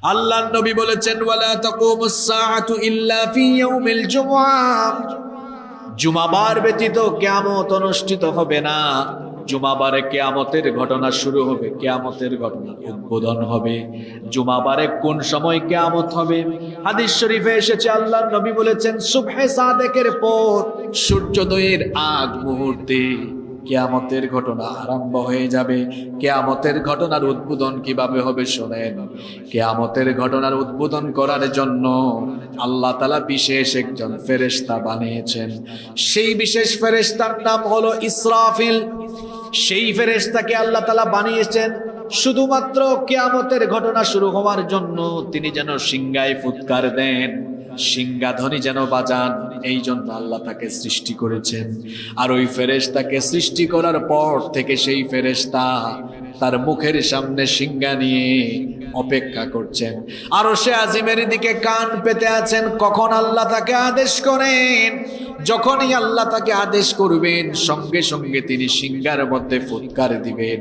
আল্লাহর নবী বলেছেন ওয়ালা তাকুমুস সাআতু ইল্লা ফি ইয়াউমিল জুমআহ, জুমাবার ব্যতীত কিয়ামত অনুষ্ঠিত হবে না। জুমাবারে কিয়ামতের ঘটনা শুরু হবে, কিয়ামতের ঘটনা উদ্বোধন হবে। জুমাবারে কোন সময় কিয়ামত হবে? হাদিস শরীফে এসেছে আল্লাহর নবী বলেছেন সুবহে সাদেকের পর সূর্যোদয়ের আগ মুহূর্তে কিয়ামতের ঘটনা আরম্ভ হয়ে যাবে। কিয়ামতের ঘটনার উদ্বোধন কিভাবে হবে শোনেন। কিয়ামতের ঘটনার উদ্বোধন করার জন্য আল্লাহ তাআলা বিশেষ একজন ফেরেশতা বানিয়েছেন। সেই বিশেষ ফেরেশতার নাম হলো ইসরাফিল। সেই ফেরেশতাকে আল্লাহ তাআলা বানিয়েছেন শুধুমাত্র কিয়ামতের ঘটনা শুরু হওয়ার জন্য। তিনি যেন সিংহায় ফুৎকার দেন, সিংহাধ্বনি যেন বাজান, এই জন্য আল্লাহ তাকে সৃষ্টি করেছেন। আর ওই ফেরেশতাকে সৃষ্টি করার পর থেকে সেই ফেরেশতা তার মুখের সামনে সিংহা নিয়ে অপেক্ষা করছেন। আরশে আজিমের দিকে কান পেতে আছেন কখন আল্লাহ তাকে আদেশ করেন। যখনই আল্লাহ তাকে আদেশ করবেন সঙ্গে সঙ্গে তিনি সিংহার মধ্যে ফুৎকার দিবেন।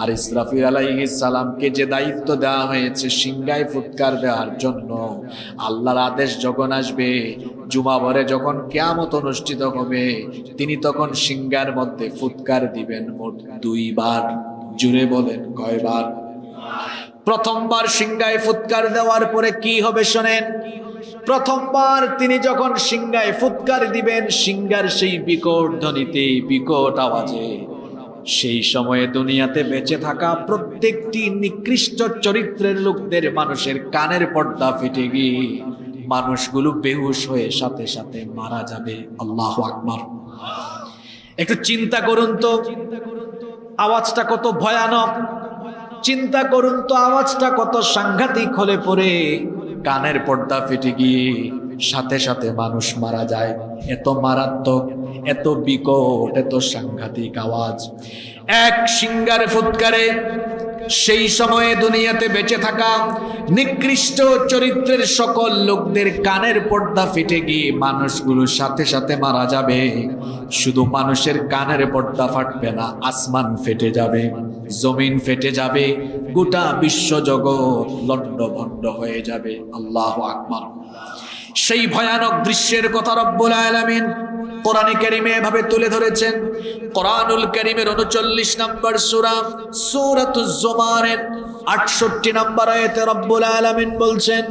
আর ইসরাফিল আলাইহিস সালামকে যে দায়িত্ব দেওয়া হয়েছে সিংহায় ফুৎকার দেওয়ার জন্য, আল্লাহর আদেশ যখন আসবে, জুমাবারে যখন কিয়ামত অনুষ্ঠিত হবে, তিনি তখন সিংহার মধ্যে ফুৎকার দিবেন মোট 2 বার। জুড়ে বলেন কয়বার? প্রথমবার সিংহায় ফুৎকার দেওয়ার পরে কি হবে শোনেন। প্রথমবার তিনি যখন সিংহায় ফুৎকার দিবেন, সিংহার সেই বিকট ধ্বনিতে, বিকট আওয়াজে, সেই সময়ে দুনিয়াতে বেঁচে থাকা প্রত্যেকটি নিকৃষ্ট চরিত্রের লোকদের মানুষের কানের পর্দা ফেটে গিয়ে মানুষগুলো বেহুশ হয়ে সাথে সাথে মারা যাবে। আল্লাহু আকবার। একটু চিন্তা করুন তো আওয়াজটা কত ভয়ানক। চিন্তা করুন তো আওয়াজটা কত সাংঘাতিক হলে পরে কানের পর্দা ফেটে গিয়ে সাথে সাথে মানুষ মারা যায়। এত মারাত্মক, এত বিকট, এত সাংঘাতিক আওয়াজ। এক সিংহার ফুৎকারে সেই সময়ে দুনিয়াতে বেঁচে থাকা নিকৃষ্ট চরিত্রের সকল লোকদের কানের পর্দা ফেটে গিয়ে মানুষগুলো সাথে সাথে মারা যাবে। শুধু মানুষের কানের পর্দা ফাটবে না, আসমান ফেটে যাবে, জমিন ফেটে যাবে, গোটা বিশ্বজগৎ লণ্ডভণ্ড হয়ে যাবে। আল্লাহু আকবার। সেই ভয়ানক দৃশ্যের কথা রব্বুল আলামিন কোরআনে কারীমে এভাবে তুলে ধরেছেন। কোরআনুল কারীমের 39 নম্বর সূরা সূরাতুজ জুমারের 68 নম্বর আয়াতে রব্বুল আলামিন বলছেন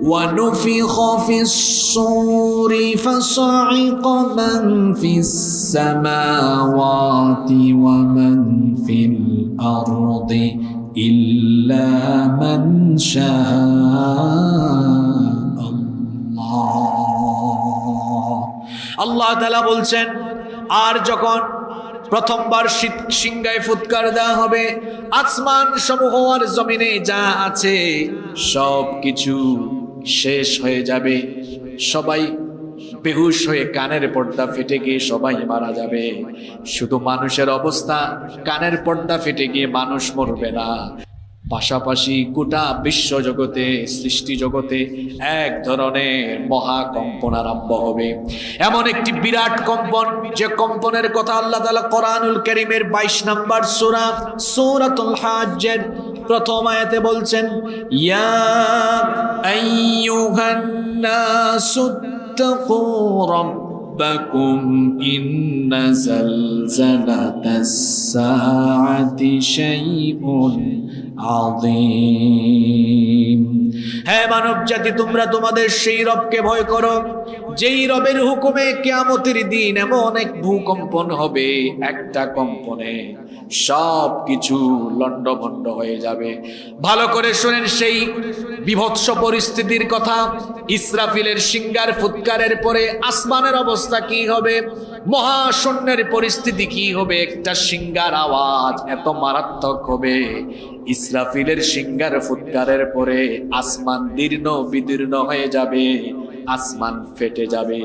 ওয়া নুফিখা ফিস সূরি ফাসাইকা মান ফিস সামাওয়াতি ওয়া মান ফিল আরদি ইল্লা মান শাআ। আল্লাহ তাআলা বলছেন আর যখন প্রথমবার সিংহায় ফুৎকার দেওয়া হবে, আসমান সমূহ আর জমিনে যা আছে সব কিছু শেষ হয়ে যাবে। সবাই বেহুশ হয়ে কানের পর্দা ফেটে গিয়ে সবাই মারা যাবে। শুধু মানুষের অবস্থা, কানের পর্দা ফেটে গিয়ে মানুষ মরবে না, পাশাপাশি গোটা বিশ্ব জগতে, সৃষ্টি জগতে এক ধরনের মহাকম্পন আরম্ভ হবে। এমন একটি বিরাট কম্পন, যে কম্পনের কথা আল্লাহ তাআলা কোরআনুল কারীমের 22 নম্বর সূরা সূরাতুল হাজ্জের প্রথম আয়াতে বলছেন ইয়া আইয়ুহান নাসুত্তাকু রাব্বাকুম ইন্না যালজালাতাস সাআতি শাইউন আযীম। হ্যাঁ মানব জাতি, তোমরা তোমাদের সেই রবকে ভয় করো যেই রবের হুকুমে কিয়ামতের দিন এমন এক ভূকম্পন হবে, একটা কম্পনে সব কিছু লণ্ডভণ্ড হয়ে যাবে। ভালো করে শুনেন সেই বিভৎস পরিস্থিতির কথা। ইসরাফিলের সিংহার ফুৎকারের পরে আসমানের অবস্থা কি হবে, মহাশূন্যের পরিস্থিতি কি হবে। একটা সিংহার আওয়াজ এত মারাত্মক হবে, ইসরাফিলের সিংহার ফুৎকারের পরে আসমান দীর্ণ বিদীর্ণ হয়ে যাবে, আসমান ফেটে যাবে।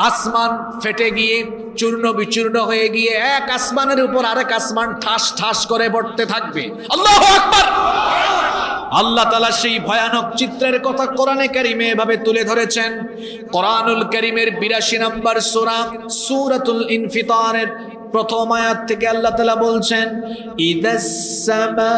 আসমান ফেটে গিয়ে চূর্ণ বিচূর্ণ হয়ে গিয়ে এক আসমানের উপর আরেক আসমান ঠাস ঠাস করে পড়তে থাকবে। আল্লাহু আকবার। আল্লাহ তাআলা সেই ভয়ানক চিত্রের কথা কোরআনে কারীমে এভাবে তুলে ধরেছেন। কোরআনুল কারীমের 82 নম্বর সূরা সূরাতুল ইনফিতারের প্রথম আয়াত থেকে আল্লাহ তাআলা বলছেন ইদাস সামাউন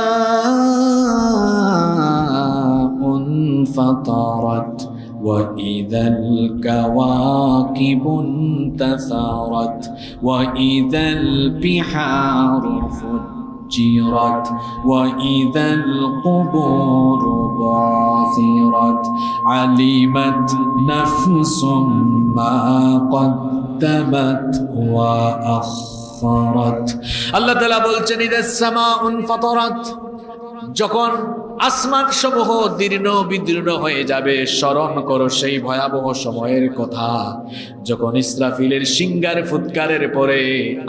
انفطرت وإذا الكواكب انتثرت وإذا البحار فجرت وإذا القبور بعثرت علمت نفس ما قدمت وأخرت আল্লাহ তাআলা বলছেন ইদাস সামাউ ইনফাতারাত যখন আসমান সমূহ দীর্ণ বিদীর্ণ হয়ে যাবে স্মরণ করো সেই ভয়াবহ সময়ের কথা যখন ইসরাফিলের সিংগার ফুৎকারের পরে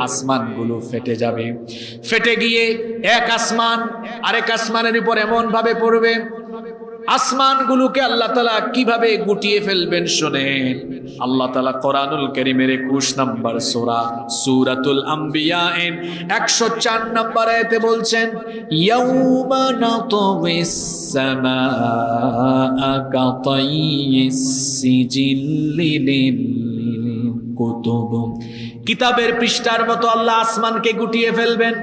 আসমানগুলো ফেটে যাবে ফেটে গিয়ে এক আসমান আরেক আসমানের উপর এমন ভাবে পড়বে আসমানগুলোকে আল্লাহ তাআলা কিভাবে গুটিয়ে ফেলবেন শুনেন আল্লাহ তাআলা কোরআনুল কারীমের 21 নম্বর সূরা সূরাতুল আম্বিয়া এর 104 নম্বর আয়াতে বলছেন ইয়াউমা নাতবিস সামাআ কাতাইয়িস সিজিল্লি লিল কুতুব কিতাবের পৃষ্ঠার মতো আল্লাহ আসমানকে গুটিয়ে ফেলবেন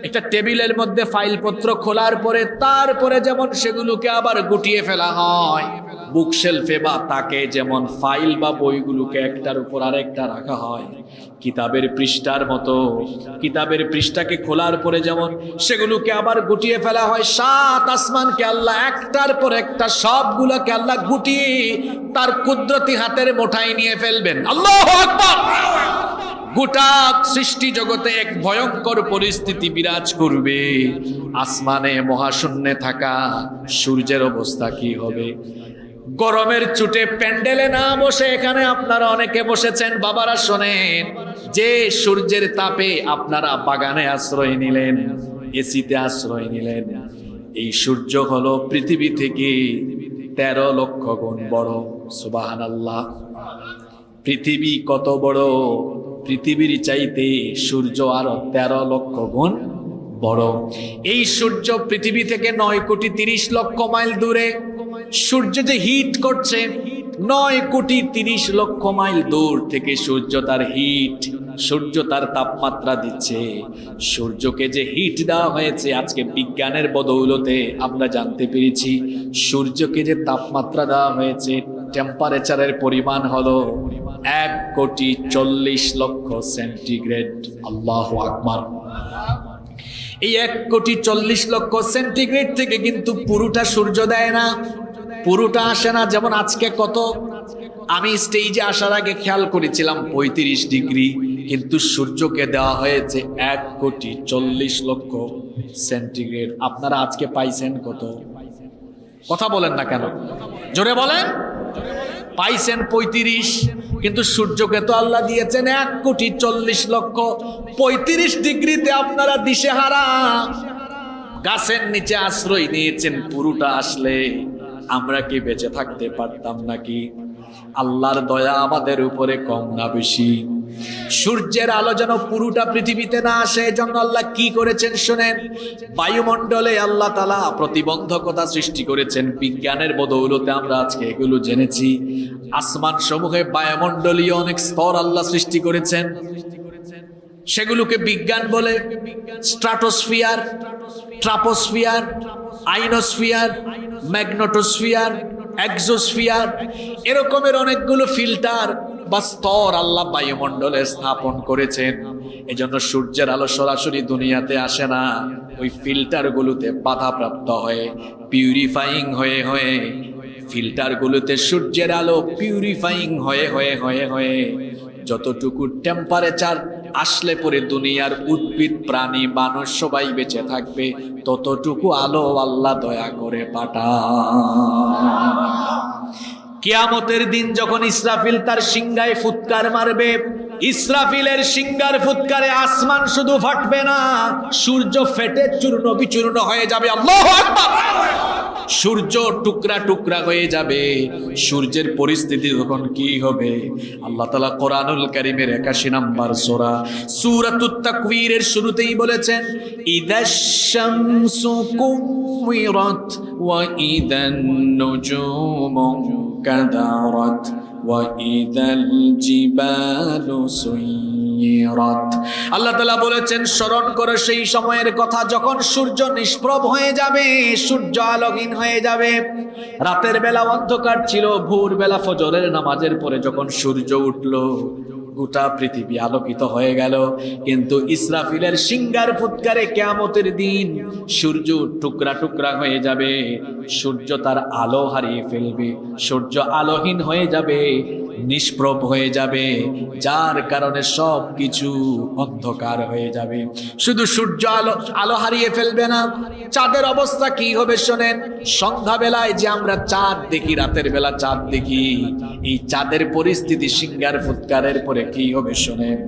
একটা টেবিলের মধ্যে ফাইলপত্র খোলার পরে তারপরে যেমন সেগুলোকে আবার গুটিয়ে ফেলা হয় বুকশেলফে বা তাকে যেমন ফাইল বা বইগুলোকে একটার উপর আরেকটা রাখা হয় কিতাবের পৃষ্ঠার মতো কিতাবের পৃষ্ঠাকে খোলার পরে যেমন সেগুলোকে আবার গুটিয়ে ফেলা হয় সাত আসমানকে আল্লাহ একটার পর একটা সবগুলোকে আল্লাহ গুটিয়ে তার কুদরতি হাতের মুঠায় নিয়ে ফেলবেন আল্লাহু আকবার গোটা সৃষ্টি জগতে এক ভয়ঙ্কর পরিস্থিতি বিরাজ করবে আসমানে মহাশূন্যে থাকা সূর্যের অবস্থা কি হবে গরমের চুটে প্যান্ডেলে না বসে এখানে আপনারা অনেকে বসেছেন বাবারা শোনেন যে সূর্যের তাপে আপনারা বাগানে আশ্রয় নিলেন এসিতে আশ্রয় নিলেন এই সূর্য হলো পৃথিবী থেকে 13 লক্ষ গুণ বড় সুবহানাল্লাহ পৃথিবী কত বড় পৃথিবীর চাইতে সূর্য আরো 13 লক্ষ গুণ বড় এই সূর্য পৃথিবী থেকে 9 কোটি 30 লক্ষ মাইল দূরে সূর্য যে হিট করছে 9 কোটি 30 লক্ষ মাইল দূর থেকে সূর্য তার হিট সূর্য তার তাপমাত্রা দিচ্ছে সূর্যকে যে হিট দেওয়া হয়েছে আজকে বিজ্ঞানের বদৌলতে আমরা জানতে পেরেছি সূর্যকে যে তাপমাত্রা দেওয়া হয়েছে টেম্পারেচারের পরিমাণ হলো 1 কোটি 40 লক্ষ সেন্টিগ্রেড আল্লাহু আকবার এই 1 কোটি 40 লক্ষ সেন্টিগ্রেড থেকে কিন্তু পুরোটা সূর্য দেয় না পুরোটা আসে না যেমন আজকে কত আমি স্টেজে আসার আগে খেয়াল করেছিলাম 35 ডিগ্রি কিন্তু সূর্যকে দেওয়া হয়েছে 1 কোটি 40 লক্ষ সেন্টিগ্রেড আপনারা আজকে পাইছেন কত কথা বলেন না কেন জোরে বলেন পাইছেন 35 কিন্তু সূর্যকে তো আল্লাহ দিয়েছেন 1 কোটি 40 লক্ষ 35 ডিগ্রিতে আপনারা দিশেহারা গাছের নিচে আশ্রয় নিয়েছেন পুরোটা আসলে আমরা কি বেঁচে থাকতে পারতাম নাকি আল্লাহর দয়া আমাদের উপরে কম না বেশি সূর্যের আলো যেন পুরোটা পৃথিবীতে না আসে এজন্য আল্লাহ কি করেছেন শুনেন বায়ুমণ্ডলে আল্লাহ তাআলা প্রতিবন্ধকতা সৃষ্টি করেছেন বিজ্ঞানের বদৌলতে আমরা আজকে এগুলো জেনেছি আসমান সমূহে বায়ুমণ্ডলীয় অনেক স্তর আল্লাহ সৃষ্টি করেছেন সেগুলোকে বিজ্ঞান বলে স্ট্রাটোস্ফিয়ার ট্রাপোস্ফিয়ার আইনোস্ফিয়ার ম্যাগনেটোস্ফিয়ার এক্সোস্ফিয়ার এরকমের অনেকগুলো ফিল্টার বা স্তর আল্লাহ বায়ুমণ্ডলে স্থাপন করেছেন এজন্য সূর্যের আলো সরাসরি দুনিয়াতে আসে না ওই ফিল্টারগুলোতে বাধাপ্রাপ্ত হয়ে পিউরিফাইং হয়ে হয়ে ফিল্টারগুলোতে সূর্যের আলো পিউরিফাইং হয়ে হয়ে হয়ে হয়ে যতটুকু টেম্পারেচার আসলে পরে দুনিয়ার উদ্ভিদ প্রাণী মানুষ সবাই বেঁচে থাকবে ততটুকু আলো আল্লাহ দয়া করে পাঠান কিয়ামতের দিন যখন ইসরাফিল তার সিংহায় ফুৎকার মারবে ইসরাফিলের সিংহার ফুৎকারে আসমান শুধু ফাটবে না সূর্য ফেটে চূর্ণ বিচূর্ণ হয়ে যাবে আল্লাহু আকবার সূর্য টুকরা টুকরা হয়ে যাবে সূর্যের পরিস্থিতি তখন কি হবে আল্লাহ তাআলা কোরআনুল কারীমের 81 নম্বর সূরা সূরাতুত তাকবীরের শুরুতেই বলেছেন ইদাশ শামসু কুওয়িরাত ওয়া ইদান নুজুমু কাদারাত ওয়া ইদাল জিবালু সুয়িরাত سُيِّرَتْ আল্লাহ তাআলা বলেছেন স্মরণ করো সেই সময়ের কথা যখন সূর্য নিষ্প্রভ হয়ে যাবে, সূর্য আলোহীন হয়ে যাবে। রাতের বেলা অন্ধকার ছিল, ভোরবেলা ফজরের নামাজের পরে যখন সূর্য উঠলো গোটা পৃথিবী আলোকিত হয়ে গেল। কিন্তু ইসরাফিলের সিংহার ফুৎকারে কিয়ামতের দিন সূর্য টুকরা টুকরা হয়ে যাবে, সূর্য তার আলো হারিয়ে ফেলবে, সূর্য আলোহীন হয়ে যাবে, নিষ্প্রভ হয়ে যাবে, যার কারণে সব কিছু অন্ধকার হয়ে যাবে। শুধু সূর্য আলো হারিয়ে ফেলবে না, চাঁদের অবস্থা কি হবে শোনেন। সন্ধ্যাবেলায় যে আমরা চাঁদ দেখি, রাতের বেলা চাঁদ দেখি, এই চাঁদের পরিস্থিতি সিংহার ফুৎকারের পরে কি হবে শোনেন।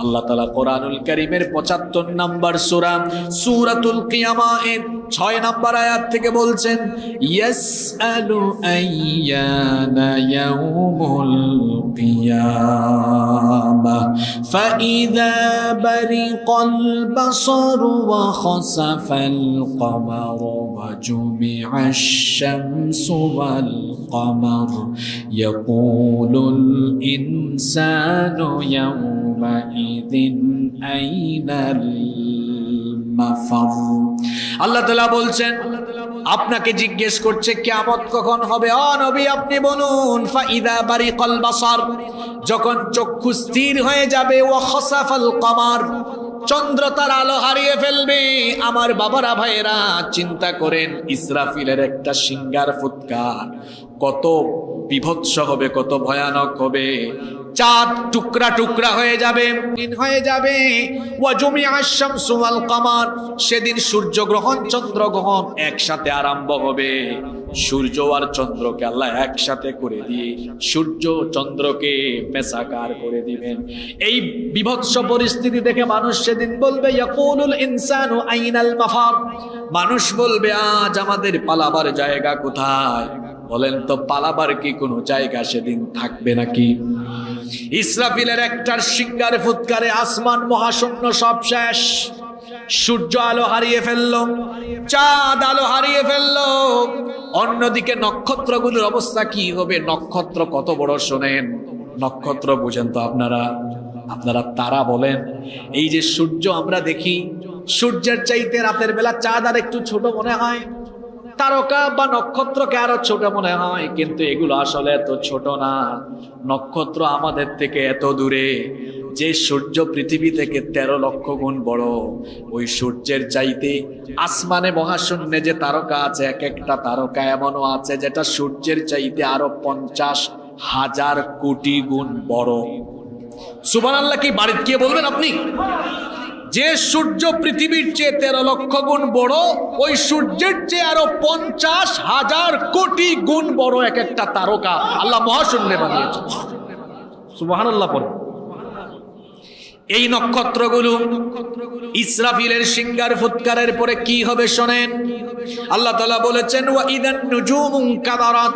আল্লাহ তাআলা কোরআনুল কারীমের ৭৫ নম্বর সূরা সূরাতুল কিয়ামা এর ৬ নম্বর আয়াত থেকে বলছেন, ইয়াসআলু আইয়ানা ইয়াউমুল কিয়ামা ফাইযা বারিকাল বাসারু ওয়া খাসাফাল কমারু ওয়া জুমিআশ শামসু ওয়াল কমার ইয়াকুলুল ইনসানু ইয়াউমাইযিন আইনাল মাফার। আল্লাহ তাআলা বলছেন আপনাকে জিজ্ঞেস করছে কিয়ামত কখন হবে। ও নবী আপনি বলুন, ফাইদা বারিকাল বাসার, যখন চক্ষু স্থির হয়ে যাবে, ওয়া খাসাফাল কমার, চন্দ্র তার আলো হারিয়ে ফেলবে। আমার বাবারা ভাইয়েরা চিন্তা করেন ইসরাফিলের একটা সিংহার ফুৎকার কত বিভৎস হবে, কত ভয়ানক হবে। চাঁদ টুকরা টুকরা হয়ে যাবে, দিন হয়ে যাবে। ওয়া জুমিআশ শামসু ওয়াল কমার, সেদিন সূর্যগ্রহণ চন্দ্রগ্রহণ একসাথে আরম্ভ হবে। সূর্য আর চন্দ্রকে আল্লাহ একসাথে করে দিয়ে সূর্য চন্দ্রকে মেসাকার করে দিবেন। এই বিভৎস পরিস্থিতি দেখে মানুষ সেদিন বলবে, ইয়াকুলুল ইনসানু আইনাল মাফার, মানুষ বলবে আজ আমাদের পালাবার জায়গা কোথায়? বলেন তো পালাবার কি কোনো জায়গা সেদিন থাকবে নাকি? ইসরাফিলের একটার সিংহার ফুৎকারে আসমান মহাশূন্য সব শেষ। সূর্য আলো হারিয়ে ফেললো, চাঁদ আলো হারিয়ে ফেললো। অন্যদিকে নক্ষত্রগুলোর অবস্থা কি হবে? নক্ষত্র কত বড় শোনেন, নক্ষত্র বুঝেন তো আপনারা? তারা বলেন, এই যে সূর্য আমরা দেখি, সূর্যের চাইতে রাতের বেলা চাঁদ আর একটু ছোট মনে হয়, তারকা বা নক্ষত্রকে আরো ছোট মনে হয়, কিন্তু এগুলো আসলে এত ছোট না। নক্ষত্র আমাদের থেকে এত দূরে। যে সূর্য পৃথিবী থেকে 13 লক্ষ গুণ বড়, ওই সূর্যের চাইতে আসমানে মহাশূন্যে যে তারকা আছে, এক একটা তারকা এমনও আছে যেটা সূর্যের চাইতে আরো 50,000 কোটি গুণ বড়। সুবহানাল্লাহ কি বাড়িতে গিয়ে বলবেন আপনি? যে সূর্য পৃথিবীর চেয়ে 13 লক্ষ গুণ বড়, ওই সূর্যের চেয়ে আরো 50,000 কোটি গুণ বড় এক একটা তারকা আল্লাহ মহাশূন্যে বানিয়েছেন। সুবহানাল্লাহ পড়ে। এই নক্ষত্রগুলো ইসরাফিলের সিংহার ফুৎকারের পরে কি হবে শোনেন। আল্লাহ তাআলা বলেছেন, ওয়া ইদান নুজুমুন কাদারাত,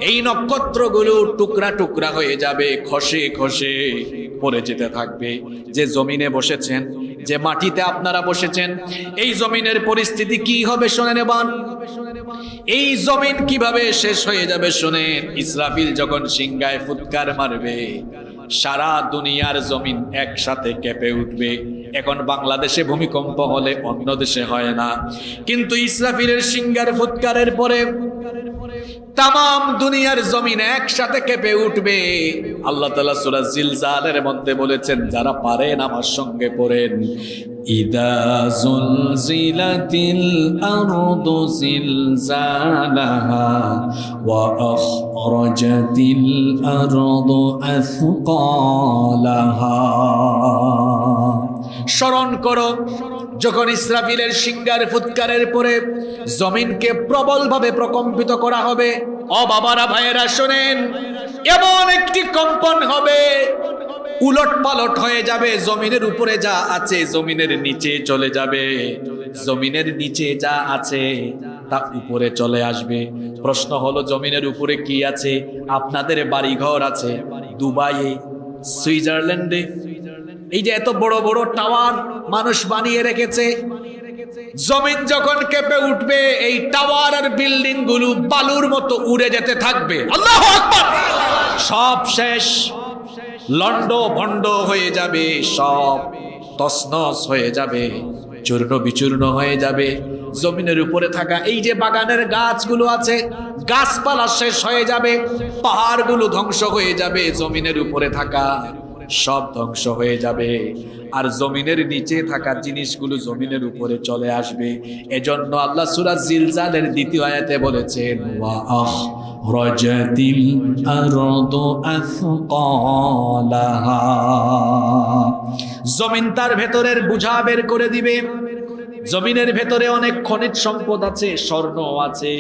এই নক্ষত্রগুলো টুকরা টুকরা হয়ে যাবে, খসে খসে পড়ে যেতে থাকবে। যে জমিনে বসেছেন, যে মাটিতে আপনারা বসেছেন, এই জমিনের পরিস্থিতি কি হবে শোনেন। এবার এই জমিন কিভাবে শেষ হয়ে যাবে শোনেন। ইসরাফিল যখন সিংহায় ফুৎকার মারবে, সারা দুনিয়ার জমিন একসাথে কেঁপে উঠবে। এখন বাংলাদেশে ভূমিকম্প হলে অন্য দেশে হয় না, কিন্তু ইসরাফিলের সিংহার ফুৎকারের পরে তাম দুনিয়ার জমিন একসাথে কেঁপে উঠবে। আল্লাহ তাআলা সূরা জিলজালের মধ্যে বলেছেন, যারা পারেন আমার সঙ্গে পড়েন, ইদা জুলজিলাতিল আরদু জিলজালাহা ওয়া আখরাজাতিল আরদু আথকালাহা। স্মরণ করো যখন ইসরাফিলের সিংহার ফুৎকারের পরে জমিনকে প্রবলভাবে প্রকম্পিত করা হবে। ও বাবারা ভাইয়েরা শোনেন, এমন একটি কম্পন হবে, উলট পালট হয়ে যাবে। জমিনের উপরে যা আছে জমিনের নিচে চলে যাবে, জমিনের নিচে যা আছে তা উপরে চলে আসবে। প্রশ্ন হলো, জমিনের উপরে কি আছে? আপনাদের বাড়িঘর আছে দুবাইয়ে, সুইজারল্যান্ডে, এই যে এত বড় বড় টাওয়ার মানুষ বানিয়ে রেখেছে। জমিন যখন কেঁপে উঠবে, এই টাওয়ার আর বিল্ডিং গুলো বালুর মতো উড়ে যেতে থাকবে। আল্লাহু আকবার। সব শেষ। লন্ড ভন্ড হয়ে যাবে, সব তছনছ হয়ে যাবে, চূর্ণ বিচূর্ণ হয়ে যাবে। জমিনের উপরে থাকা এই যে বাগানের গাছগুলো আছে, গাছপালা শেষ হয়ে যাবে, পাহাড়গুলো ধ্বংস হয়ে যাবে, জমিনের উপরে থাকা সব ধ্বংস হয়ে যাবে, আর জমিনের নিচে থাকা জিনিসগুলো জমিনের উপরে চলে আসবে। এজন্য আল্লাহ সূরা জিলজালের দ্বিতীয় আয়াতে বলেছেন, ওয়া আখরাজাতিল আরদু আথকালাহা, জমিন তার ভেতরের বোঝা বের করে দিবে। জমিনের ভেতরে অনেক খনিজ সম্পদ আছে, স্বর্ণ আছে,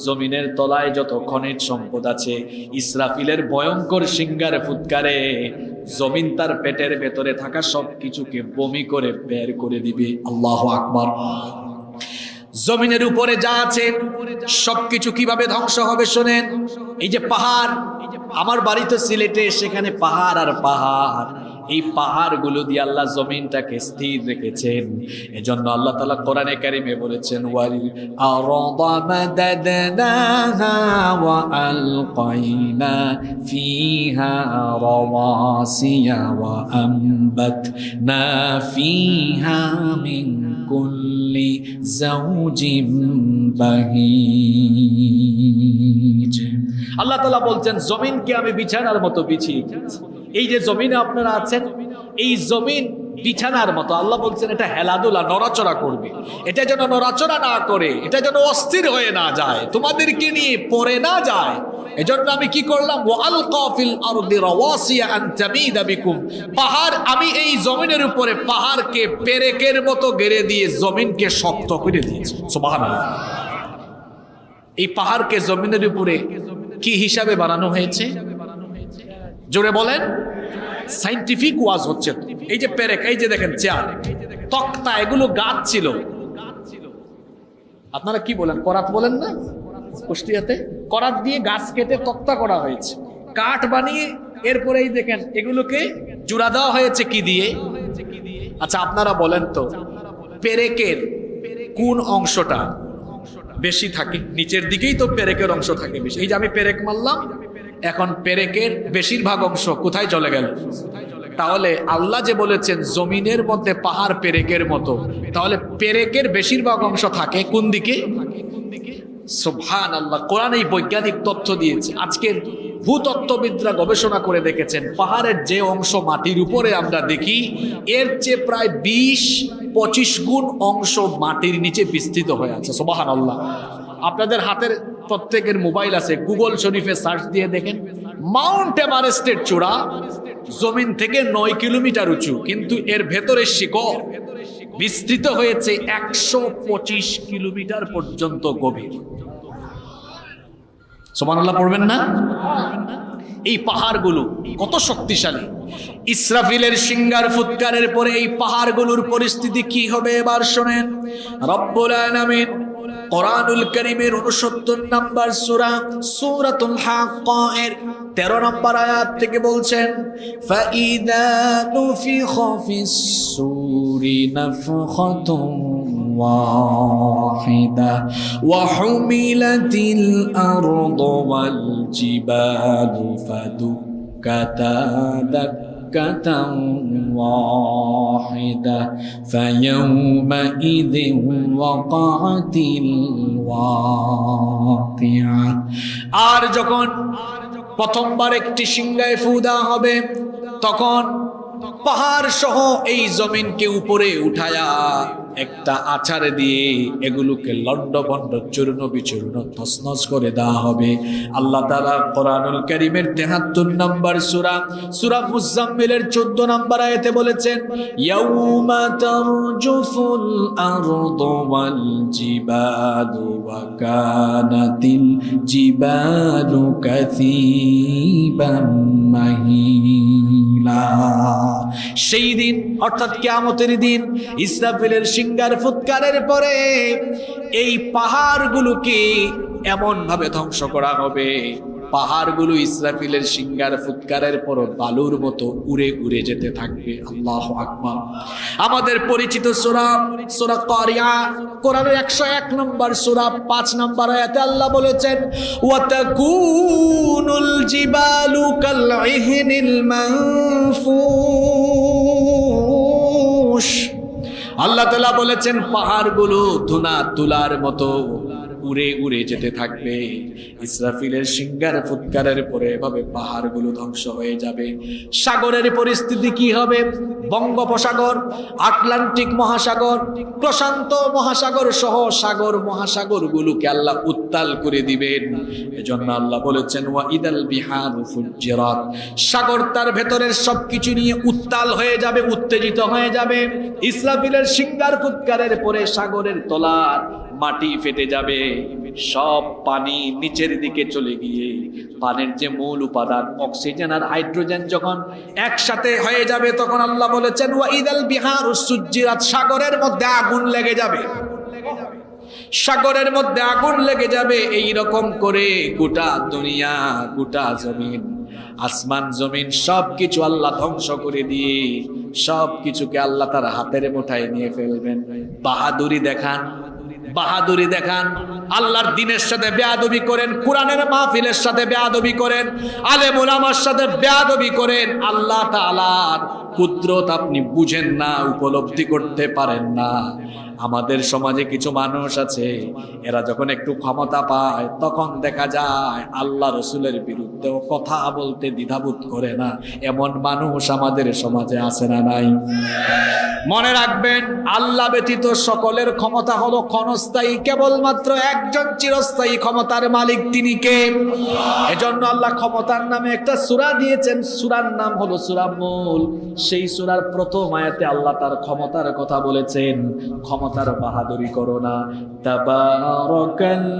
জমিনের তলায় যত খনিজ সম্পদ আছে, ইসরাফিলের ভয়ঙ্কর সিংহার ফুৎকারে জমিন তার পেটের ভেতরে থাকা সবকিছুকে বমি করে বের করে দিবে। আল্লাহু আকবার। জমিনের উপরে যা আছে সবকিছু কিভাবে ধ্বংস হবে শোনেন। এই যে পাহাড়, আমার বাড়ি তো সিলেটে, সেখানে পাহাড় আর পাহাড়, এই পাহাড়গুলো দিয়ে আল্লাহ জমিনটাকে স্থির রেখেছেন। এজন্য আল্লাহ তাআলা কোরআনে কারিমে বলেছেন, ওয়াল আরদা মাদাদনাহা ওয়া আলকাইনা ফিহা রাওয়াসিয়া ওয়া আমবাতনা ফিহা মিন কুল্লি যাওজিন বাহিজ। আল্লাহ তাআলা বলছেন, জমিনকে আমি বিছানার মতো বিছিয়ে দিয়েছি। এই যে জমিনে আপনারা আছেন, এই জমিন বিছানার মতো। আল্লাহ বলছেন এটা হেলাদুলা, নড়াচড়া করবে, এটা যেন নড়াচড়া না করে, এটা যেন অস্থির হয়ে না যায়, তোমাদেরকে নিয়ে পড়ে না যায়। এজন্য আমি কি করলাম, ওয়ালকা ফিল আরদি রাওয়াসিয়া আন তামিদা বিকুম, পাহাড়, আমি এই জমিনের উপরে পাহাড়কে পেরেকের মতো গেড়ে দিয়ে জমিনকে শক্ত করে দিয়েছি। সুবহানাল্লাহ। এই পাহাড়কে জমিনের উপরে কি হিসাবে বানানো হয়েছে জোরে বলেন? সাইন্টিফিক ওয়াজ হচ্ছে। এই যে পেরেক, এই যে দেখেন চেয়ার, তক্তা, এগুলো গাছ ছিল। আপনারা কি বলেন, করাত বলেন না? কুষ্টিয়াতে করাত দিয়ে গাছ কেটে তক্তা করা হয়েছে, কাঠ বানিয়ে এরপরে এই দেখেন এগুলোকে জোড়া দেওয়া হয়েছে কি দিয়ে? আচ্ছা আপনারা বলেন তো, পেরেকের কোন অংশটা বেশি থাকে? নিচের দিকেই তো পেরেকের অংশ থাকে বেশি। এই যে আমি পেরেক মারলাম, এখন পেরেকের বেশিরভাগ অংশ কোথায় চলে গেল? তাহলে আল্লাহ যে বলেছেন জমিনের মধ্যে পাহাড় পেরেকের মতো, তাহলে পেরেকের বেশিরভাগ অংশ থাকে কোন দিকে? সুবহানাল্লাহ। কোরআন এই বৈজ্ঞানিক তথ্য দিয়েছে। আজকের ভূতত্ত্ববিদরা গবেষণা করে দেখেছেন, পাহাড়ের যে অংশ মাটির উপরে আমরা দেখি, এর চেয়ে প্রায় 20-25 গুণ অংশ মাটির নিচে বিস্তৃত হয়ে আছে। সুবহানাল্লাহ। আপনাদের হাতের প্রত্যেকের মোবাইল আছে, গুগল শরীফে সার্চ দিয়ে দেখেন, মাউন্ট এভারেস্টের চূড়া জমিন থেকে 9 কিলোমিটার উঁচু, কিন্তু এর ভেতরে শিকড় বিস্তৃত হয়েছে 125 কিলোমিটার পর্যন্ত গভীর। সুবহানাল্লাহ পড়বেন না? এই পাহাড়গুলো কত শক্তিশালী। ইসরাফিলের সিংহার ফুৎকারের পরে এই পাহাড়গুলোর পরিস্থিতি কি হবে এবার শোনেন। রব্বুল আলামিন কোরআনুল কারীমের 69 নম্বর সূরা সূরাতুল হাক্কা এর 13 নম্বর আয়াত থেকে বলছেন, ফাইদা নুফিখা ফিস সূরি নাফখাতুন ওয়াহিদা ওয়া হুমিলাতিল আরদু ওয়াল জিবালু ফাদুক্কাতা দাক্কাতান ওয়াহিদা ফায়াউমাইযিন ওয়াকাআতিল ওয়াকিআ। আর যখন প্রথমবার একটি সিংহায় ফু দেওয়া হবে, তখন পাহাড় সহ এই জমিনকে উপরে উঠায়া একটা আছাড় দিয়ে এগুলোকে লন্ডভন্ড চূর্ণ বিচূর্ণ তছনছ করে দেওয়া হবে। আল্লাহ তাআলা কোরআনুল কারীমের 73 নম্বর সূরা মুজাম্মিলের 14 নম্বর আয়াতে বলেছেন, ইয়াউমা তারজুফুল আরদু ওয়াল জিবালু ওয়া কানাতিল জিবালু কাসীবাম মাহিলা। সেই দিন অর্থাৎ কিয়ামতের দিন, ইসরাফিলের সিংহার ফুৎকারের পরে এই পাহাড়গুলোকে এমন ভাবে ধ্বংস করা হবে, পাহাড়গুলো ইসরাফিলের সিংহার ফুৎকারের পর বালুর মতো উড়ে উড়ে যেতে থাকবে। আল্লাহু আকবার। আমাদের পরিচিত সূরা সূরা কারিয়া, কোরআনের 101 নম্বর সূরা 5 নম্বর আয়াতে আল্লাহ বলেছেন, ওয়া তাকুনুল জিবালু কালইহনিল মানফুশ। আল্লাহ তাআলা বলেছেন পাহাড়গুলো ধুনা তুলার মতো উড়ে উড়ে যেতে থাকবে। ইসরাফিলের সিংহার ফুৎকারের পরে এভাবে পাহাড়গুলো ধ্বংস হয়ে যাবে। সাগরের পরিস্থিতি কি হবে? বঙ্গোপসাগর, আটলান্টিক মহাসাগর, প্রশান্ত মহাসাগর সহ সাগর মহাসাগরগুলোকে আল্লাহ উত্তাল করে দিবেন। এজন্য আল্লাহ বলেছেন, ওয়া ইদাল বিহারু ফুজ্জিরাত। সাগর তার ভেতরের সবকিছু নিয়ে উত্তাল হয়ে যাবে, উত্তেজিত হয়ে যাবে। ইসরাফিলের সিংহার ফুৎকারের পরে সাগরের তলার মাটি ফেটে যাবে, সব পানি নিচের দিকে চলে গিয়ে পানির যে মূল উপাদান অক্সিজেন আর হাইড্রোজেন যখন একসাথে হয়ে যাবে, তখন আল্লাহ বলেছেন, ওয়া ইদাল বিহারু সুজ্জিরাত। সাগরের মধ্যে আগুন লেগে যাবে, সাগরের মধ্যে আগুন লেগে যাবে। এই রকম করে গোটা দুনিয়া, গোটা জমিন, আসমান জমিন সবকিছু আল্লাহ ধ্বংস করে দিয়ে সবকিছুকে আল্লাহ তার হাতের মুঠায় নিয়ে ফেলবেন। বাহাদুরি দেখান, বাহাদুরি দেখান। আল্লাহর দ্বীনের সাথে বেয়াদবি করেন, কোরআনের মাহফিলের সাথে বেয়াদবি করেন, আলেম ওলামার সাথে বেয়াদবি করেন। আল্লাহ তাআলার কুদরত আপনি বুঝেন না, উপলব্ধি করতে পারেন না। আমাদের সমাজে কিছু মানুষ আছে, এরা যখন একটু ক্ষমতা পায় তখন দেখা যায় আল্লাহ রসুলের বিরুদ্ধেও কথা বলতে দ্বিধাবোধ করে না। এমন মানুষ আমাদের সমাজে আছে না নাই? মনে রাখবেন, আল্লাহ ব্যতীত সকলের ক্ষমতা হলো ক্ষণস্থায়ী, কেবলমাত্র একজন চিরস্থায়ী ক্ষমতার মালিক, তিনি কে? এজন্য আল্লাহ ক্ষমতার নামে একটা সূরা দিয়েছেন, সূরার নাম হলো সূরা মুল্ক। সেই সূরার প্রথম আয়াতে আল্লাহ তার ক্ষমতার কথা বলেছেন। ক্ষমতার বাহাদুরি করো না। তাবারাকাল্লাযী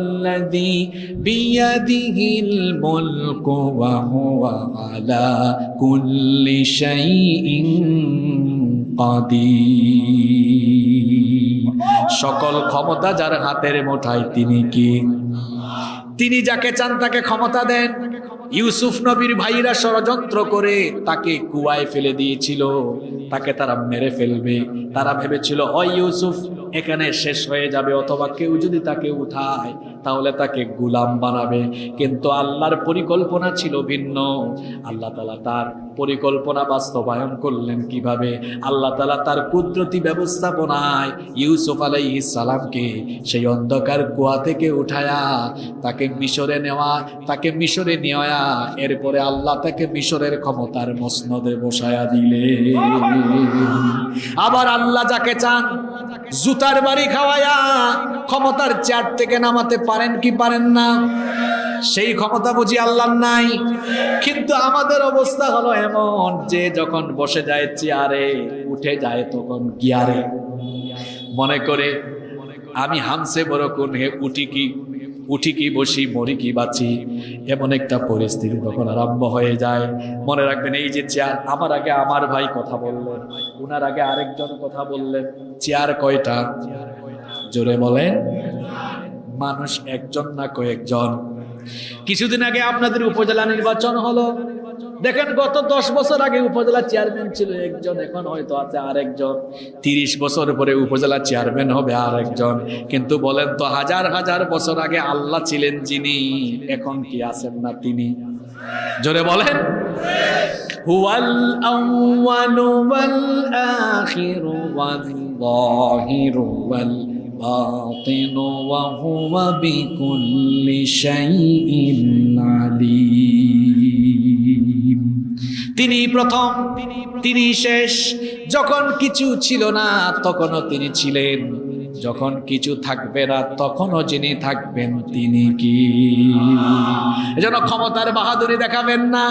বিয়াদিহিল মুলকু ওয়া হুয়া আলা কুল্লি শাইইন কাদির। সকল ক্ষমতা যার হাতের মুঠায়, তিনি কি? তিনি যাকে চান তাকে ক্ষমতা দেন। ইউসুফ নবীর ভাইরা ষড়যন্ত্র করে তাকে কুয়ায় ফেলে দিয়েছিল, তাকে তারা মেরে ফেলবে। তারা ভেবেছিল হয় ইউসুফ এখানে শেষ হয়ে যাবে, অথবা কেউ যদি তাকে উঠায় তাহলে তাকে গোলাম বানাবে। কিন্তু আল্লাহর পরিকল্পনা ছিল ভিন্ন। আল্লাহ তাআলা তার পরিকল্পনা বাস্তবায়ন করলেন কিভাবে? আল্লাহ তাআলা তার কুদরতি ব্যবস্থাপনায় ইউসুফ আলাইহিস সালামকে সেই অন্ধকার কুয়া থেকে উঠায়া তাকে মিশরে নেওয়া, তাকে মিশরে নেওয়া, এরপরে আল্লাহ তাকে মিশরের ক্ষমতার মসনদে বসায়া দিলে। আবার আল্লাহ যাকে চান জুতার বাড়ি খাওয়ায়া ক্ষমতার চেয়ার থেকে নামাতে পারেন কি পারেন না? সেই ক্ষমতা বুঝি আল্লাহর নাই? কিন্তু আমাদের অবস্থা হলো এমন যে যখন বসে যায় চেয়ারে, উঠে যায় তখন গিয়ারে। মনে করে আমি হামসে বড় কোন হে, উঠি কি বসি, মরি কি বাঁচি, এমন একটা পরিস্থিতি তখন আরম্ভ হয়ে যায়। মনে রাখবেন, এই যে চেয়ার, আমার আগে আমার ভাই কথা বললেন, উনার আগে আরেকজন কথা বললেন। চেয়ার কয়টা? জোরে বলেন। মানুষ একজন না কয়েকজন। কিছুদিন আগে আপনাদের উপজেলা নির্বাচন হলো, দেখেন গত 10 বছর আগে উপজেলা চেয়ারম্যান ছিল একজন, এখন হয়তো আছে আরেকজন। 30 বছর পরে উপজেলা চেয়ারম্যান হবে আরেকজন। কিন্তু বলেন তো, হাজার হাজার বছর আগে আল্লাহ ছিলেন যিনি, এখন কি আছেন না তিনি? জোরে বলেন। হুয়াল আউয়ালু ওয়াল আখিরু ওয়াল যাহিরু ওয়াল বাতিনু ওয়া হুয়া বিকুল্লি শাইইন আলীম। তিনি প্রথম, তিনি শেষ। যখন কিছু ছিল না তখনও তিনি ছিলেন, যখন কিছু থাকবে না তখনও যিনি থাকবেন তিনি কি? এজন্য ক্ষমতার বাহাদুরি দেখাবেন না।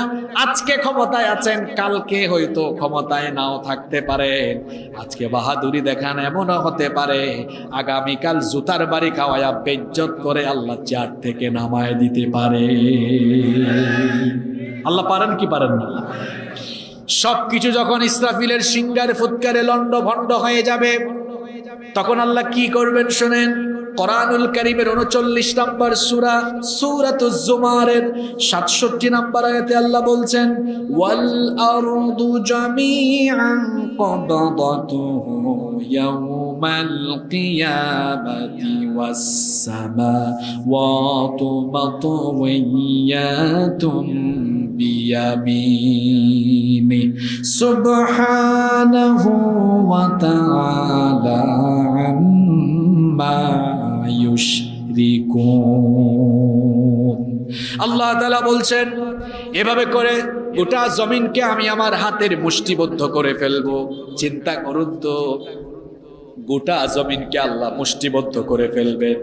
আজকে ক্ষমতায় আছেন, কালকে হয়তো ক্ষমতায় নাও থাকতে পারেন। আজকে বাহাদুরি দেখান, এমনও হতে পারে আগামীকাল জুতার বাড়ি খাওয়ায়া বেইজ্জত করে আল্লাহ চেয়ার থেকে নামায় দিতে পারে। আল্লাহ পারেন কি পারেন না? সবকিছু যখন ইসরাফিলের সিংহার ফুৎকারে লন্ড ভন্ড হয়ে যাবে, তখন আল্লাহ কি করবেন শুনেন। কোরআনুল কারীমের 39 নম্বর সূরা সূরাতুজ জুমারের 67 নম্বর আয়াতে আল্লাহ বলছেন, ওয়াল আরদু জামিআন কবদাতুহু ইয়াউমাল কিয়ামাতি ওয়াস সামাওয়াতু মাতওয়িয়াতুন বিয়ামিনি সুবহানাহু ওয়া তাআলা আম্মা ইউশরিকুন। আল্লাহ তাআলা বলছেন, এভাবে করে গোটা জমিনকে আমি আমার হাতের মুষ্টিবদ্ধ করে ফেলবো। চিন্তা করুন তো, গোটা জমিনকে আল্লাহ মুষ্টিবদ্ধ করে ফেলবেন,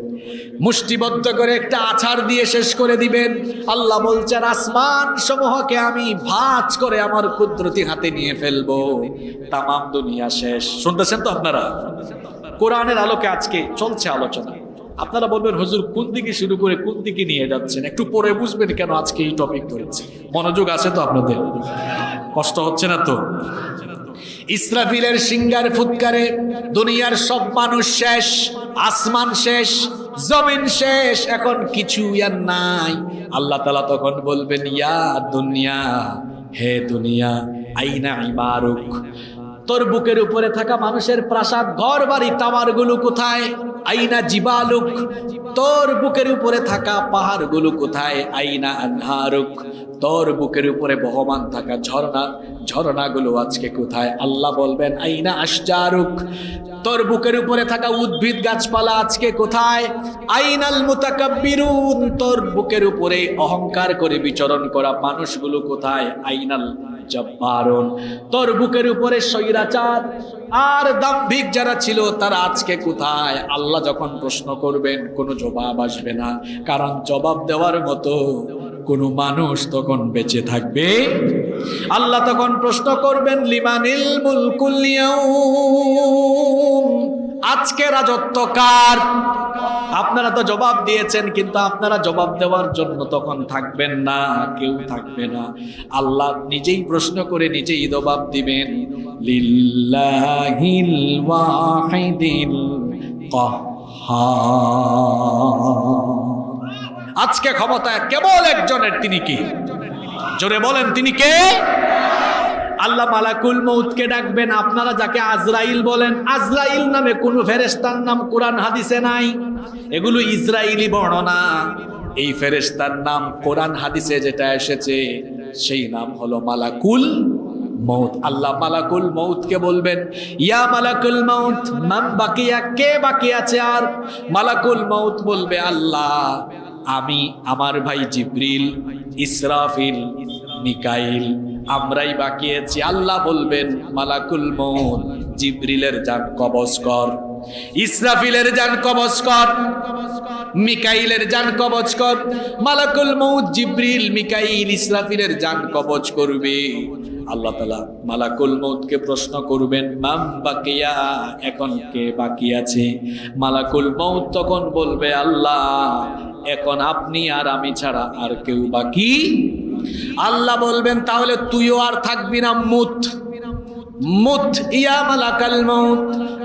মুষ্টিবদ্ধ করে একটা আছাড় দিয়ে শেষ করে দিবেন। আল্লাহ বলছেন, আসমান সমূহকে আমি ভাঁজ করে আমার কুদরতি হাতে নিয়ে ফেলবো, তামাম দুনিয়া শেষ। শুনতেছেন তো আপনারা? কোরআনের আলোকে আজকে চলছে আলোচনা। আপনারা বলবেন, হুজুর কোন দিকে শুরু করে কোন দিকে নিয়ে যাচ্ছেন? একটু পরে বুঝবেন কেন আজকে এই টপিক ধরেছে। মনোযোগ আছে তো আপনাদের? কষ্ট হচ্ছে না তো? ইসরাফিলের সিঙ্গার ফুৎকারে দুনিয়ার সব মানুষ শেষ, আসমান শেষ, জমিন শেষ, এখন কিছু আর নাই। আল্লাহ তাআলা তখন বলবেন, ইয়া দুনিয়া, হে দুনিয়া, আইনা ইমারুক, তোর বুকের উপরে থাকা মানুষের প্রাসাদ, ঘর বাড়ি, টাওয়ার গুলো কোথায়? আইনা জিবালুক, তোর বুকের উপরে থাকা পাহাড় গুলো কোথায়? আইনা আনহারুক, তোর বুকের উপরে বহমান থাকা ঝর্ণাগুলো আজকে কোথায়? আল্লাহ বলবেন, আইনা আশজারুক, তোর বুকের উপরে থাকা উদ্ভিদ গাছপালা আজকে কোথায়? আইনাল মুতাকাব্বিরুন, তোর বুকের উপরে অহংকার করে বিচরণ করা মানুষগুলো কোথায়? আইনাল জব্বারুন, তোর বুকের উপরে স্বৈরাচার আর দাম্ভিক যারা ছিল তারা আজকে কোথায়? আল্লাহ যখন প্রশ্ন করবেন কোনো জবাব আসবে না, কারণ জবাব দেওয়ার মতো কোনো মানুষ তখন বেঁচে থাকবে। আল্লাহ তখন প্রশ্ন করবেন, লিমানিল মুলকুল ইয়াউম, আজকে রাজত্ব কার? আপনারা তো জবাব দিয়েছেন, কিন্তু আপনারা জবাব দেওয়ার জন্য তখন থাকবেন না, কেউ থাকবে না। আল্লাহ নিজেই প্রশ্ন করে নিজেই জবাব দিবেন, লিল্লাহিল ওয়াহিদিল কাহ্হার, আজকে ক্ষমতা কেবল একজনের, তিনি কি? জোরে বলেন, তিনি কে? আল্লাহ মালাকুল মউতকে ডাকবেন। আপনারা যাকে আজরাইল বলেন, আজরাইল নামে কোন ফেরেশতার নাম কোরআন হাদিসে নাই, এগুলো ইসরাইলি বর্ণনা। এই ফেরেশতার নাম কোরআন হাদিসে যেটা এসেছে সেই নাম হলো মালাকুল মউত। আল্লাহ মালাকুল মউতকে বলবেন, ইয়া মালাকুল মউত মান বাকিয়া, কে বাকি আছে? আর মালাকুল মউত বলবে, আল্লাহ আমি, আমার ভাই জিবরিল, ইসরাফিল, মিকাইল, আমরাই বাকি আছি। আল্লাহ বলবেন, মালাকুল মউত জিবরিলের জান কবজ কর, ইসরাফিলের জান কবজ কর, মিকাইলের জান কবজ কর। মালাকুল মউত জিবরিল, মিকাইল, ইসরাফিলের জান কবজ করবে। আল্লাহ তাআলা মালাকুল মউতকে প্রশ্ন করবেন, মাম বাকিয়া, এখন কে বাকি আছে? মালাকুল মউত তখন বলবে, আল্লাহ এখন আপনি আর আমি ছাড়া আর কেউ বাকি। আল্লাহ বলবেন, তাহলে তুইও আর থাকবি না, মুত মুত ইয়া মালাকাল মউত,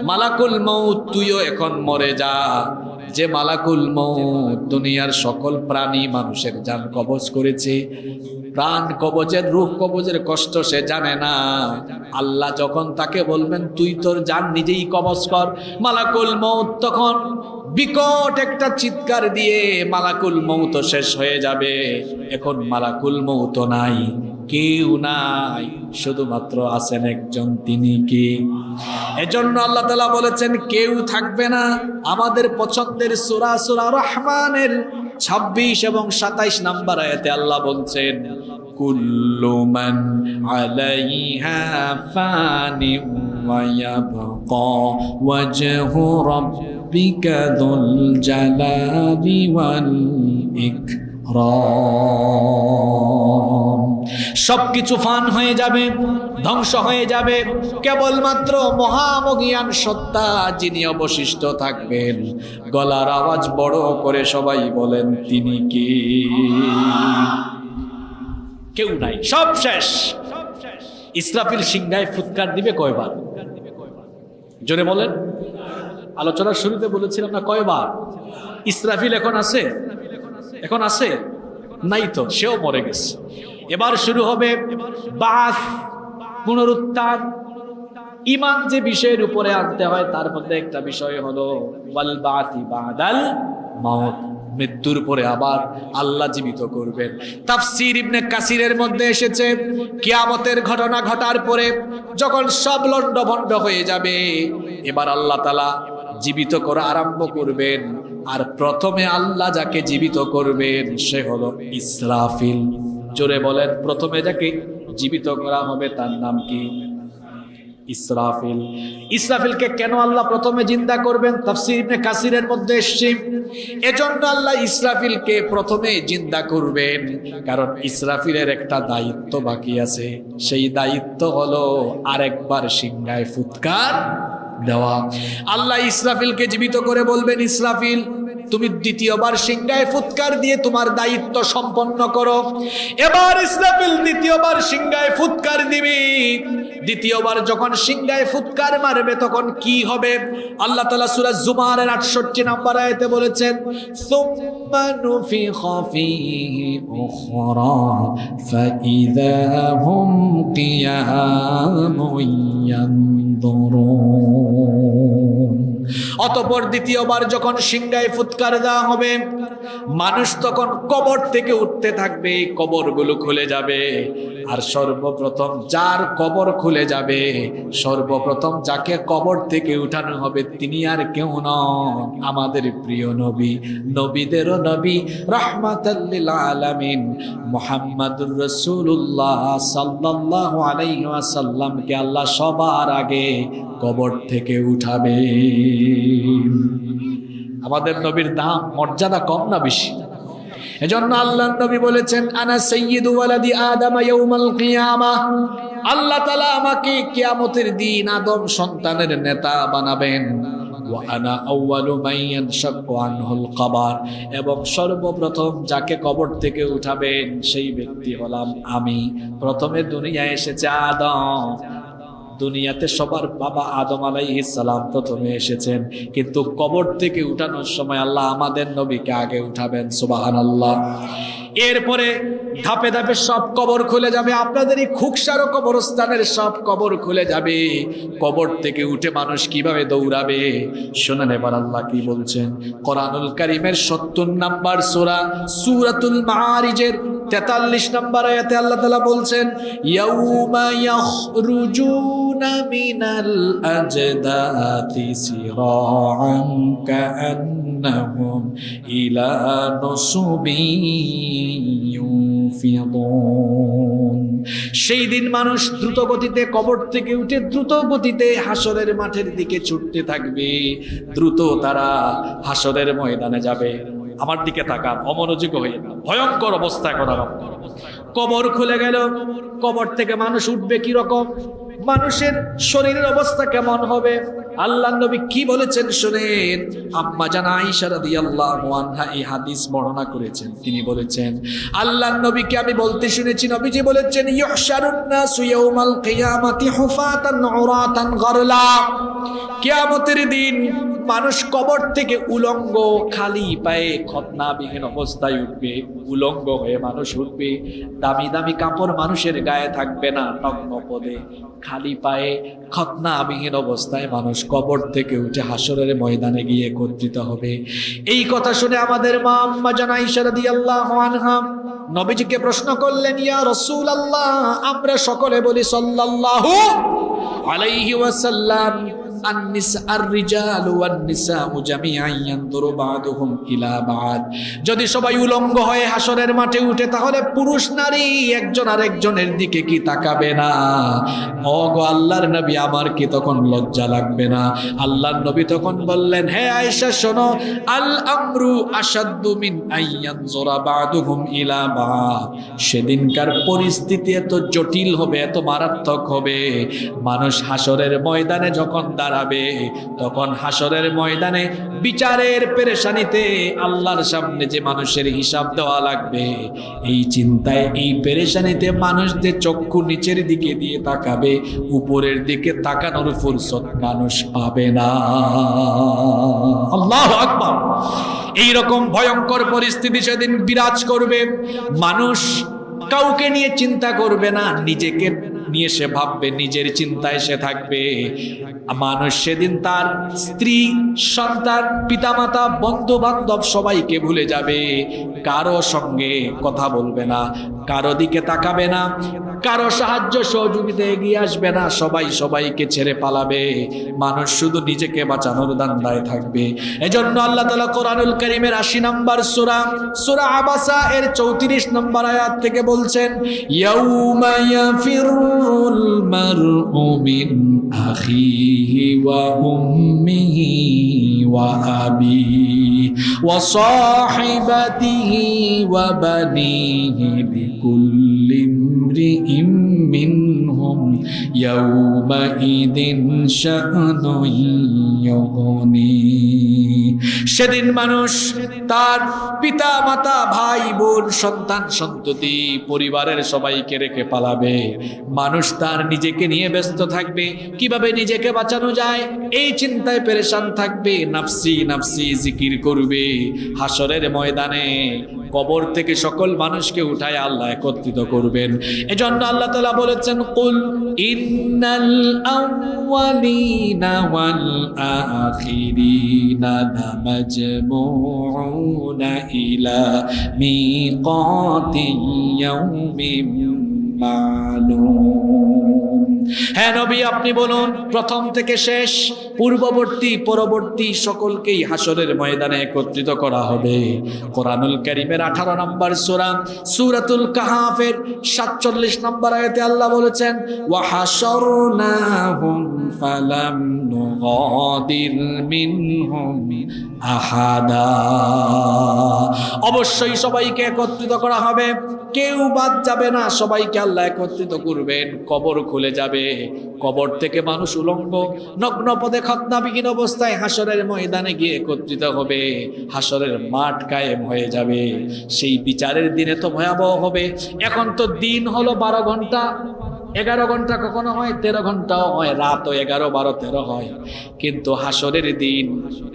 মালাকুল মউত তুইও এখন মরে যা। যে মালাকুল মউত দুনিয়ার সকল প্রাণী মানুষের জান কবজ করেছে, প্রাণ কবজের, রূহ কবজের কষ্ট সে জানে না। আল্লাহ যখন তাকে বলবেন, তুই তোর জান নিজেই কবজ কর, মালাকুল মউত তখন বিকট একটা চিৎকার দিয়ে মালাকুল মউত শেষ হয়ে যাবে। এখন মালাকুল মউত নাই, কেউ নাই, শুধুমাত্র আছেন একজন, তিনি কি? এজন্য আল্লাহ তাআলা বলেছেন কেউ থাকবে না। আমাদের পছন্দের সূরা সূরা রহমানের 26 এবং 27 নম্বর আয়াতে আল্লাহ বলছেন, কুল্লু মান আলাইহা ফানি ওয়া ইয়াবকা ওয়াজহু রাব্বিকা যুল জালালি ওয়াল ইকরাম। সবকিছু ফান হয়ে যাবে, ধ্বংস হয়ে যাবে, কেবলমাত্র মহামহিয়ান সত্তা যিনি অবশিষ্ট থাকবেন। গলার আওয়াজ বড় করে সবাই বলেন, তিনি কি? কেউ নাই, সব শেষ। ইসরাফিল সিংহায় ফুৎকার দিবে কয়বার? জোরে বলেন। আলোচনার শুরুতে বলেছিলাম না কয়বার? ইসরাফিল এখন আছে? এখন আছে? নাই তো, সেও মরে গেছে। এবার শুরু হবে বাস, পুনরুত্থান। ঈমান যে বিষয়ের উপরে আনতে হয় তার মধ্যে একটা বিষয় হলো ওয়াল বাতি বাদাল মাউত, মৃত্যুর পরে আবার আল্লাহ জীবিত করবেন। তাফসীর ইবনে কাসিরের মধ্যে এসেছে কিয়ামতের ঘটনা ঘটার পরে যখন সব লন্ডভন্ড হয়ে যাবে, এবার আল্লাহ তাআলা জীবিত করা আরম্ভ করবেন। আর প্রথমে আল্লাহ যাকে জীবিত করবেন সে হলো ইসরাফিল। জোরে বলেন, প্রথমে যাকে জীবিত করা হবে তার নাম কি? ইসরাফিল। ইসরাফিলকে কেন আল্লাহ প্রথমে জিন্দা করবেন? তাফসীর ইবনে কাসিরের মধ্যে এসেছে এজন্য আল্লাহ ইসরাফিলকে প্রথমে জিন্দা করবেন, কারণ ইসরাফিলের একটা দায়িত্ব বাকি আছে। সেই দায়িত্ব হলো আরেকবার সিংহায় ফুৎকার দেওয়া। আল্লাহ ইসরাফিলকে জীবিত করে বলবেন, ইসরাফিল তুমি দ্বিতীয়বার সিংহায় ফুৎকার দিয়ে তোমার দায়িত্ব সম্পন্ন করো। এবার ইসরাফিল দ্বিতীয়বার সিংহায় ফুৎকার দিবে। দ্বিতীয়বার যখন সিংহায় ফুৎকার মারবে তখন কি হবে? আল্লাহ তাআলা সূরা জুমারের 68 নম্বর আয়াতে বলেছেন, সুম্মা নুফিখা ফীহি উখরা ফাইযা হুম কিয়ামুন ইয়ানদুরুন। অতঃপর দ্বিতীয়বার যখন সিংহায় ফুৎকার দেওয়া হবে, মানুষ তখন কবর থেকে উঠতে থাকবে, কবরগুলো খুলে যাবে। আর সর্বপ্রথম যার কবর খুলে যাবে, সর্বপ্রথম যাকে কবর থেকে উঠানো হবে তিনি আর কেউ নন, আমাদের প্রিয় নবী, নবীদেরও নবী, রাহমাতাল লিল আলামিন মুহাম্মাদুর রাসূলুল্লাহ সাল্লাল্লাহু আলাইহি ওয়াসাল্লামকে আল্লাহ সবার আগে কবর থেকে উঠাবে। আমাদের নবীর দাম মর্যাদা কম না বেশি? এজন্য আল্লাহর নবী বলেছেন, আনা সাইয়্যিদু ওয়ালাদি আদম ইয়াউমাল কিয়ামাহ। আল্লাহ তাআলা আমাকে কিয়ামতের দিন আদম সন্তানের নেতা বানাবেন। ওয়া আনা আউয়ালু মান ইয়ানশাক্কু আনহুল কবর, এবং সর্বপ্রথম যাকে কবর থেকে উঠাবেন সেই ব্যক্তি হলাম আমি। প্রথমে দুনিয়ায় এসেছে আদম, দুনিয়াতে সবার বাবা আদম আলাইহিস সালাম প্রথমে এসেছেন, কিন্তু কবর থেকে উঠানোর সময় আল্লাহ আমাদের নবীকে আগে উঠাবেন। সুবহানাল্লাহ। এরপরে ধাপে ধাপে সব কবর খুলে যাবে। আপনাদের এই খুকসারো কবরস্থানের সব কবর খুলে যাবে। কবর থেকে উঠে মানুষ কিভাবে দৌড়াবে শুনেন এবার আল্লাহ কি বলছেন। কোরআনুল কারীমের ৭০ নম্বর সূরা সূরাতুল মাআরিজের ৪৩ নম্বর আয়াতে আল্লাহ তাআলা বলছেন, ইয়াউমা ইয়াখরুজুনা মিনাল আজদাতি সিরাআন কাআন্নাহুম ইলা নুসুবিন ইউফিদুন। সেই দিন মানুষ দ্রুত গতিতে কবর থেকে উঠে দ্রুত গতিতে হাসরের মাঠের দিকে ছুটতে থাকবে। দ্রুত তারা হাসরের ময়দানে যাবে। আমার দিকে তাকান, অমনোযোগ হয়ে না, ভয়ঙ্কর অবস্থা এখন। কবর খুলে গেল, কবর থেকে মানুষ উঠবে কি রকম, মানুষের শরীরের অবস্থা কেমন হবে? আল্লাহর নবী কি বলেছেন শুনেন। আম্মা জান আয়েশা রাদিয়াল্লাহু আনহা এই হাদিস বর্ণনা করেছেন। তিনি বলেছেন, আল্লাহর নবীকে আমি বলতে শুনেছি, নবীজি বলেছেন, ইউহশারুন নাসু ইয়াউমাল কিয়ামাতি হুফাতান উরাতান গারলা। কিয়ামতের দিন মানুষ কবর থেকে উলঙ্গ, খালি পায়ে খতনাবিহীন অবস্থায় উঠবে। উলঙ্গ হয়ে মানুষ উঠবে। দামি দামি কাপড় মানুষের গায়ে থাকবে না, নগ্ন পদে খালি পায়ে খতনাবিহীন অবস্থায় মানুষ কবর থেকে উঠে হাসরের ময়দানে গিয়ে একত্রিত হবে। এই কথা শুনে আমাদের মা আম্মা জান আয়েশা রাদিয়াল্লাহু আনহা নবীজিকে প্রশ্ন করলেন, ইয়া রাসূলুল্লাহ, আমরা সকলে বলি সাল্লাল্লাহু আলাইহি ওয়াসাল্লাম, যদি সবাই উলঙ্গ হয়ে হাসরের মাঠে উঠে তাহলে পুরুষ নারী একজন আরেকজনের দিকে কি তাকাবে না? ওগো আল্লাহর নবী, আমার কি তখন লজ্জা লাগবে না? আল্লাহর নবী তখন বললেন, হে আয়েশা শোনো, আল আমরু আশাদ্দু মিন আইয়ানজুরা বা'দুহুম ইলা বা'দ। সেদিনকার পরিস্থিতি এত জটিল হবে, এত মারাত্মক হবে। মানুষ হাসরের ময়দানে যখন দাঁড়াবে দাঁড়াবে, তখন হাসরের ময়দানে বিচারের পেরেশানিতে আল্লাহর সামনে যে মানুষের হিসাব দেওয়া লাগবে, এই চিন্তায় এই পেরেশানিতে মানুষদের চক্ষু নিচের দিকে দিয়ে তাকাবে, উপরের দিকে তাকানোর ফুরসত মানুষ পাবে না। আল্লাহু আকবার। এইরকম ভয়ঙ্কর পরিস্থিতি সেদিন বিরাজ করবে। মানুষ কাউকে নিয়ে চিন্তা করবে না, নিজেকে নিয়ে সে ভাববে, নিজের চিন্তায় সে থাকবে। মানুষ সেদিন তার স্ত্রী, সন্তান, পিতামাতা, বন্ধু বান্ধব সবাইকে ভুলে যাবে, কারো সঙ্গে কথা বলবে না, কারো দিকে তাকাবে না, কারো সাহায্য সহযোগিতা এগিয়ে আসবে না, সবাই সবাইকে ছেড়ে পালাবে। মানুষ শুধু নিজেকে বাঁচানোর ধান্দায় থাকবে। এজন্য আল্লাহ তাআলা কোরআনুল কারীমের ৮০ নম্বর সূরা, সূরা আবাসা এর ৩৪ নম্বর আয়াত থেকে বলছেন, ইয়াউমা ইয়াফিরুল মারউ মিন আখিহি ওয়া উম্মিহি ওয়া আবিহি ওয়া সাহিবাতিহি ওয়া বানিহি লিকুল্লি ইমরিইম মিনহুম ইয়াউমাইদিন শা'নুন ইউগনি। সেদিন মানুষ তার পিতা মাতা, ভাই বোন, সন্তান সন্ততি, পরিবারের সবাইকে রেখে পালাবে। মানুষ তার নিজেকে নিয়ে ব্যস্ত থাকবে, কিভাবে নিজেকে বাঁচানো যায় এই চিন্তায় পেরেশান থাকবে, নাফসি নাফসি জিকির করবে। হাসরের ময়দানে কবর থেকে সকল মানুষকে উঠায় আল্লাহ একত্রিত করবেন। এজন্য আল্লাহ তাআলা বলেছেন, কুল ইন্নাল আউয়ালিনা ওয়াল আখিরিনা লামাজমুউনা ইলা মিকাতি ইয়াউমিন মা'লুম। হ্যাঁ নবী, আপনি বলুন, প্রথম থেকে শেষ, পূর্ববর্তী পরবর্তী সকলকেই হাসরের ময়দানে একত্রিত করা হবে। কোরআনুল কারীমের ১৮ নম্বর সূরা, সূরাতুল কাহাফের ৪৭ নম্বর আয়াতে আল্লাহ বলেছেন, ওয়া হাশরনাহুম ফালাম নুগাদির মিনহুম আহাদা। অবশ্যই সবাইকে একত্রিত করা হবে, কেউ বাদ যাবে না, সবাইকে আল্লাহ একত্রিত করবেন। কবর খুলে যাবে, কবর থেকে মানুষ উলঙ্গ নগ্ন পদে খতনাবিহীন অবস্থায় হাসরের ময়দানে গিয়ে একত্রিত হবে। হাসরের মাঠ কায়েম হয়ে যাবে। সেই বিচারের দিনে তো ভয়াবহ হবে। এখন তো দিন হলো 12 ঘন্টা, 11 ঘন্টা কখনো হয়, 13 ঘন্টাও হয়, রাতও 11, 12, 13 হয়। কিন্তু হাসরের দিন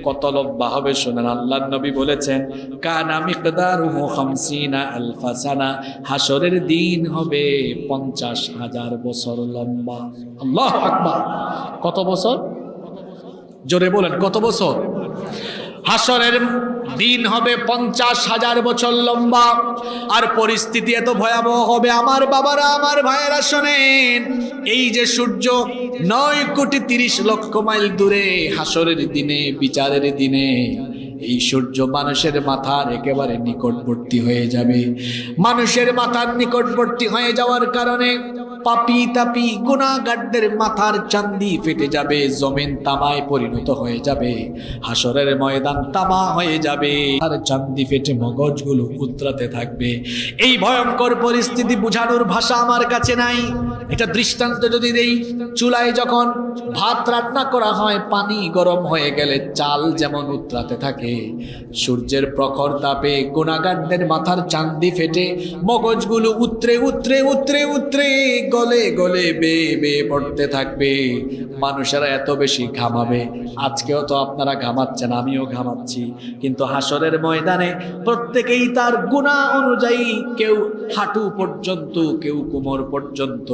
কত লম্বা হবে শুনেন। আল্লাহর নবী বলেছেন, কানা মিকদারুহু 50 আলফা সানা। হাসরের দিন হবে 50,000 বছর লম্বা। আল্লাহু আকবার। কত বছর? জোরে বলেন, কত বছর? হাসরের দিন হবে 50,000 বছর লম্বা। আর পরিস্থিতি এত ভয়াবহ হবে, আমার বাবারা, আমার ভাইয়েরা শোনেন, এই যে সূর্য 9,30,00,000 মাইল দূরে, হাসরের দিনে, বিচারের দিনে এই সূর্য মানুষের মাথার একেবারে নিকটবর্তী হয়ে যাবে। মানুষের মাথার নিকটবর্তী হয়ে যাওয়ার কারণে পাপি তাপি গুনাহগারদের মাথার চান্দি ফেটে যাবে, জমিন তামায় পরিণত হয়ে যাবে, হাসরের ময়দান তামা হয়ে যাবে, আর চান্দি ফেটে মগজগুলো উতরাতে থাকবে। এই ভয়ঙ্কর পরিস্থিতি বোঝানোর ভাষা আমার কাছে নাই। এটা দৃষ্টান্ত যদি দেই, চুলায় যখন ভাত রান্না করা হয়, পানি গরম হয়ে গেলে চাল যেমন উতরাতে থাকে, সূর্যের প্রখর তাপে গুনাহগারদের মাথার চান্দি ফেটে মগজগুলো উতরে উতরে উতরে উতরে গলে গলে বেয়ে বেয়ে পড়তে থাকবে। মানুষেরা এত বেশি ঘামাবে। আজকেও তো আপনারা ঘামাচ্ছেন, আমিও ঘামাচ্ছি, কিন্তু হাসরের ময়দানে প্রত্যেকেই তার গুনাহ অনুযায়ী, কেউ হাঁটু পর্যন্ত, কেউ কোমর পর্যন্ত,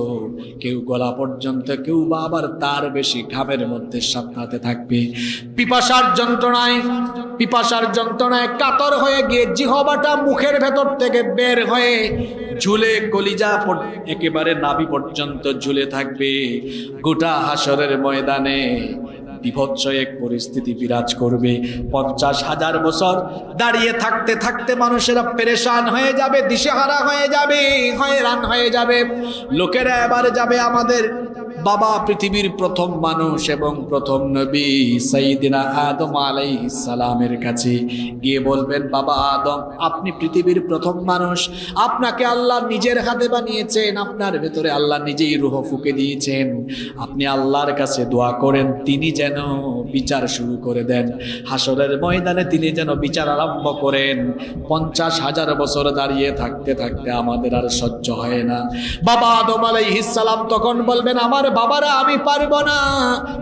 কেউ গলা পর্যন্ত, কেউ বা আবার তার বেশি ঘামের মধ্যে সাঁতরাতে থাকবে। পিপাসার যন্ত্রণায় কাতর হয়ে গিয়ে জিহ্বাটা মুখের ভেতর থেকে বের হয়ে ঝুলে কলিজা একেবারে নাভি পর্যন্ত ঝুলে থাকবে। গোটা হাসরের ময়দানে বিভৎস এক পরিস্থিতি বিরাজ করবে। 50,000 বছর দাঁড়িয়ে থাকতে থাকতে মানুষেরা পেরেশান হয়ে যাবে, দিশেহারা হয়ে যাবে, হয়রান হয়ে যাবে। লোকেরা এবারে যাবে আমাদের বাবা পৃথিবীর প্রথম মানুষ এবং প্রথম নবী সাইয়্যিদিনা আদম আলাইহিস সালামের কাছে গিয়ে বলবেন, বাবা আদম, আপনি পৃথিবীর প্রথম মানুষ, আপনাকে আল্লাহ নিজের হাতে বানিয়েছেন, আপনার ভেতরে আল্লাহ নিজেই রূহ ফুঁকে দিয়েছেন, আপনি আল্লাহর কাছে দোয়া করেন তিনি যেন বিচার শুরু করে দেন, হাসরের ময়দানে তিনি যেন বিচার আরম্ভ করেন। 50,000 বছর দাঁড়িয়ে থাকতে থাকতে আমাদের আর সহ্য হয় না। বাবা আদম আলাইহিস সালাম তখন বলবেন, আমার বাবারা আমি পারবো না,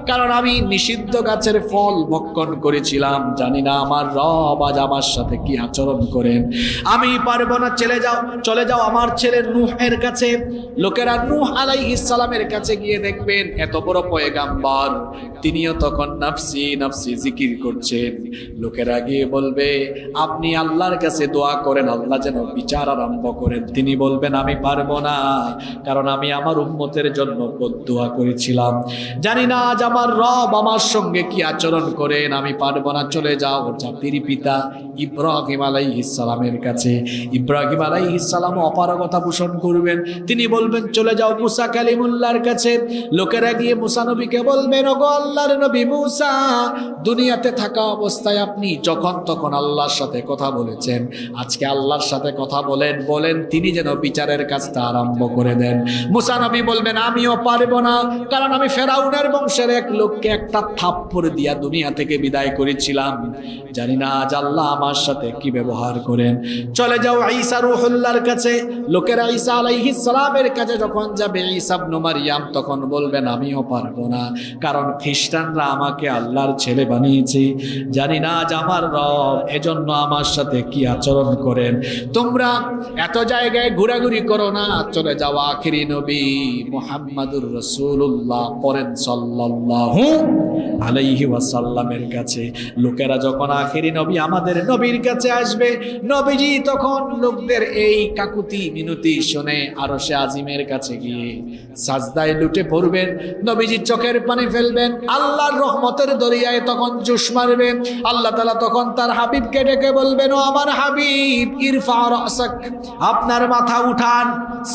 কারণ আমি নিষিদ্ধ গাছের ফল ভক্ষণ করেছিলাম, জানি না আমার রব আজ আমার সাথে কি আচরণ করেন, আমি পারবো না, চলে যাও আমার ছেলে নূহের কাছে। লোকেরা নূহ আলাইহিস সালামের কাছে গিয়ে দেখবেন এত বড় পয়গাম্বর, তিনিও তখন নাফসি নাফসি জিকির করছেন। লোকেরা গিয়ে বলবে, আপনি আল্লাহর কাছে দোয়া করেন আল্লাহ যেন বিচার আরম্ভ করেন। তিনি বলবেন, আমি পারবো না, কারণ আমি আমার উম্মতের জন্য বদদুয়া করেছিলাম, জানি না আজ আমার রব আমার সঙ্গে কি আচরণ করেন, আমি পারবো না, চলে যাও জাতির পিতা ইব্রাহিম আলাইহিস সালামের কাছে। ইব্রাহিম আলাইহিস সালাম অপারগতা পোষণ করবেন, তিনি বলবেন চলে যাও মুসা কালিমুল্লাহর কাছে। লোকেরা গিয়ে মুসা নবীকে বলবেন, ওগো আল্লাহর নবী মুসা, দুনিয়াতে থাকা অবস্থায় আপনি যখন তখন আল্লাহর সাথে কথা বলেছেন, আজকে আল্লাহর সাথে কথা বলেন তিনি যেন বিচারের কাজটা আরম্ভ করে দেন। মুসা নবী বলবেন, আমিও পারবো না, কারণ আমি ফেরাউনের বংশের এক লোককে একটা থাপ্পড় দিয়া দুনিয়া থেকে বিদায় করেছিলাম, জানি না আজ আল্লাহ আমার সাথে কি ব্যবহার করেন। চলে যাও ঈসা রূহুল্লাহর কাছে। লোকেরা ঈসা আলাইহিস সালামের কাছে যখন যাবে, ঈসা ইবনে মারইয়াম তখন বলবেন, আমিও পারবো না, কারণ খ্রিস্টানরা আমাকে আল্লাহর ছেলে বানিয়েছে, জানি না আজ আমার রব এজন্য আমার সাথে কি আচরণ করেন। তোমরা এত জায়গায় ঘোরাঘুরি করো না, চলে যাও আখিরি নবী মুহাম্মাদুর রাসূলুল্লাহ পড়েন সাল্লাল্লাহু আলাইহি ওয়াসাল্লামের কাছে। লোকেরা যখন আখিরি নবী আমাদের নবীর কাছে আসবে, নবীজি তখন লোকদের এই কাকুতি মিনতি শুনে আরশে আজিমের কাছে গিয়ে সাজদায় লুটে পড়বেন, নবীজি চোখের পানি ফেলবেন, আল্লাহর রহমতের দরিয়ায় তখন জোশ মারবেন। আল্লাহ তাআলা তখন তার হাবিবকে ডেকে বলবেন, ও আমার হাবিব, ইরফা রাসাক, আপনার মাথা উঠান,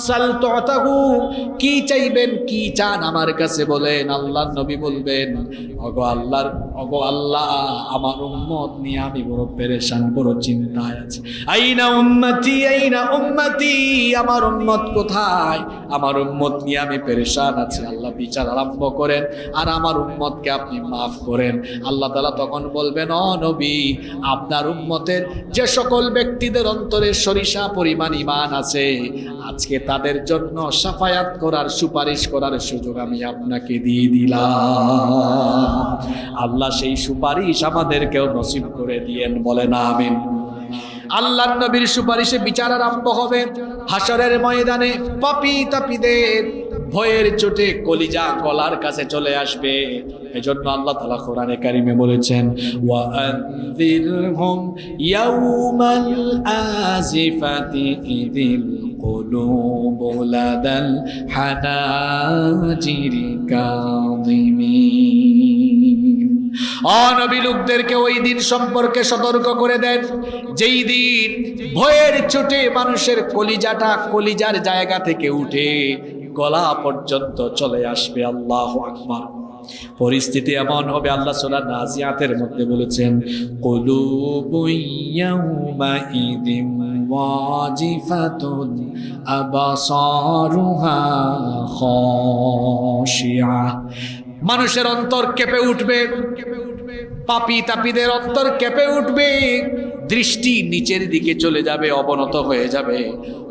সাল তুতাহু, কি চাইবেন, কি চান আমার কাছে বলেন। আল্লাহর নবী বলবেন, ওগো আল্লাহ, আমার উম্মত নিয়ে আমি বড় পেরেশান, বড় চিন্তায় আছি। আইনা উম্মতি, আইনা উম্মতি, আমার উম্মত কোথায়, আমার উম্মত নিয়ে আমি পেরেশান আছি, আল্লাহ বিচার আরম্ভ করেন আর আমার উম্মতকে আপনি মাফ করেন। আল্লাহ তাআলা তখন বলবেন, ও নবী, আপনার উম্মতের যে সকল ব্যক্তিদের অন্তরে সরিষা পরিমাণ ঈমান আছে, আজকে তাদের জন্য শাফায়াত করার, সুপারিশ করার সুযোগ আমি আপনাকে দিয়ে দিলাম। আল্লাহ সেই সুপারিশ আমাদেরকেও নসিব করে দিয়েন, বলেন আমিন। আল্লাহর নবীর সুপারিশে বিচার আরম্ভ হবে হাসরের ময়দানে। পাপী তাপীদের ভয়ের চোটে কলিজা গলার কাছে চলে আসবে। এজন্য আল্লাহ তাআলা কোরআনে কারিমে বলেছেন, ওয়া আনযিরহুম ইয়াউমাল আজিফাতি ইযিল কুলুবু লাদাল হানাজিরি কাযিমিন। নবী লোকদেরকে ওই দিন সম্পর্কে সতর্ক করে দেন, যেই দিন ভয়ের চোটে মানুষের কলিজাটা কলিজার জায়গা থেকে উঠে গলা পর্যন্ত চলে আসবে। আল্লাহু আকবার। পরিস্থিতি এমন হবে, আল্লাহ সূরা নাজিয়াতের মধ্যে বলেছেন, কুলুবুন ইয়াউমাইযিন ওয়াজিফাতুন আবসারুহা খাশিয়া। মানুষের অন্তর কেঁপে উঠবে, পাপী তাপীদের অন্তর কেঁপে উঠবে, দৃষ্টি নিচের দিকে চলে যাবে, অবনত হয়ে যাবে।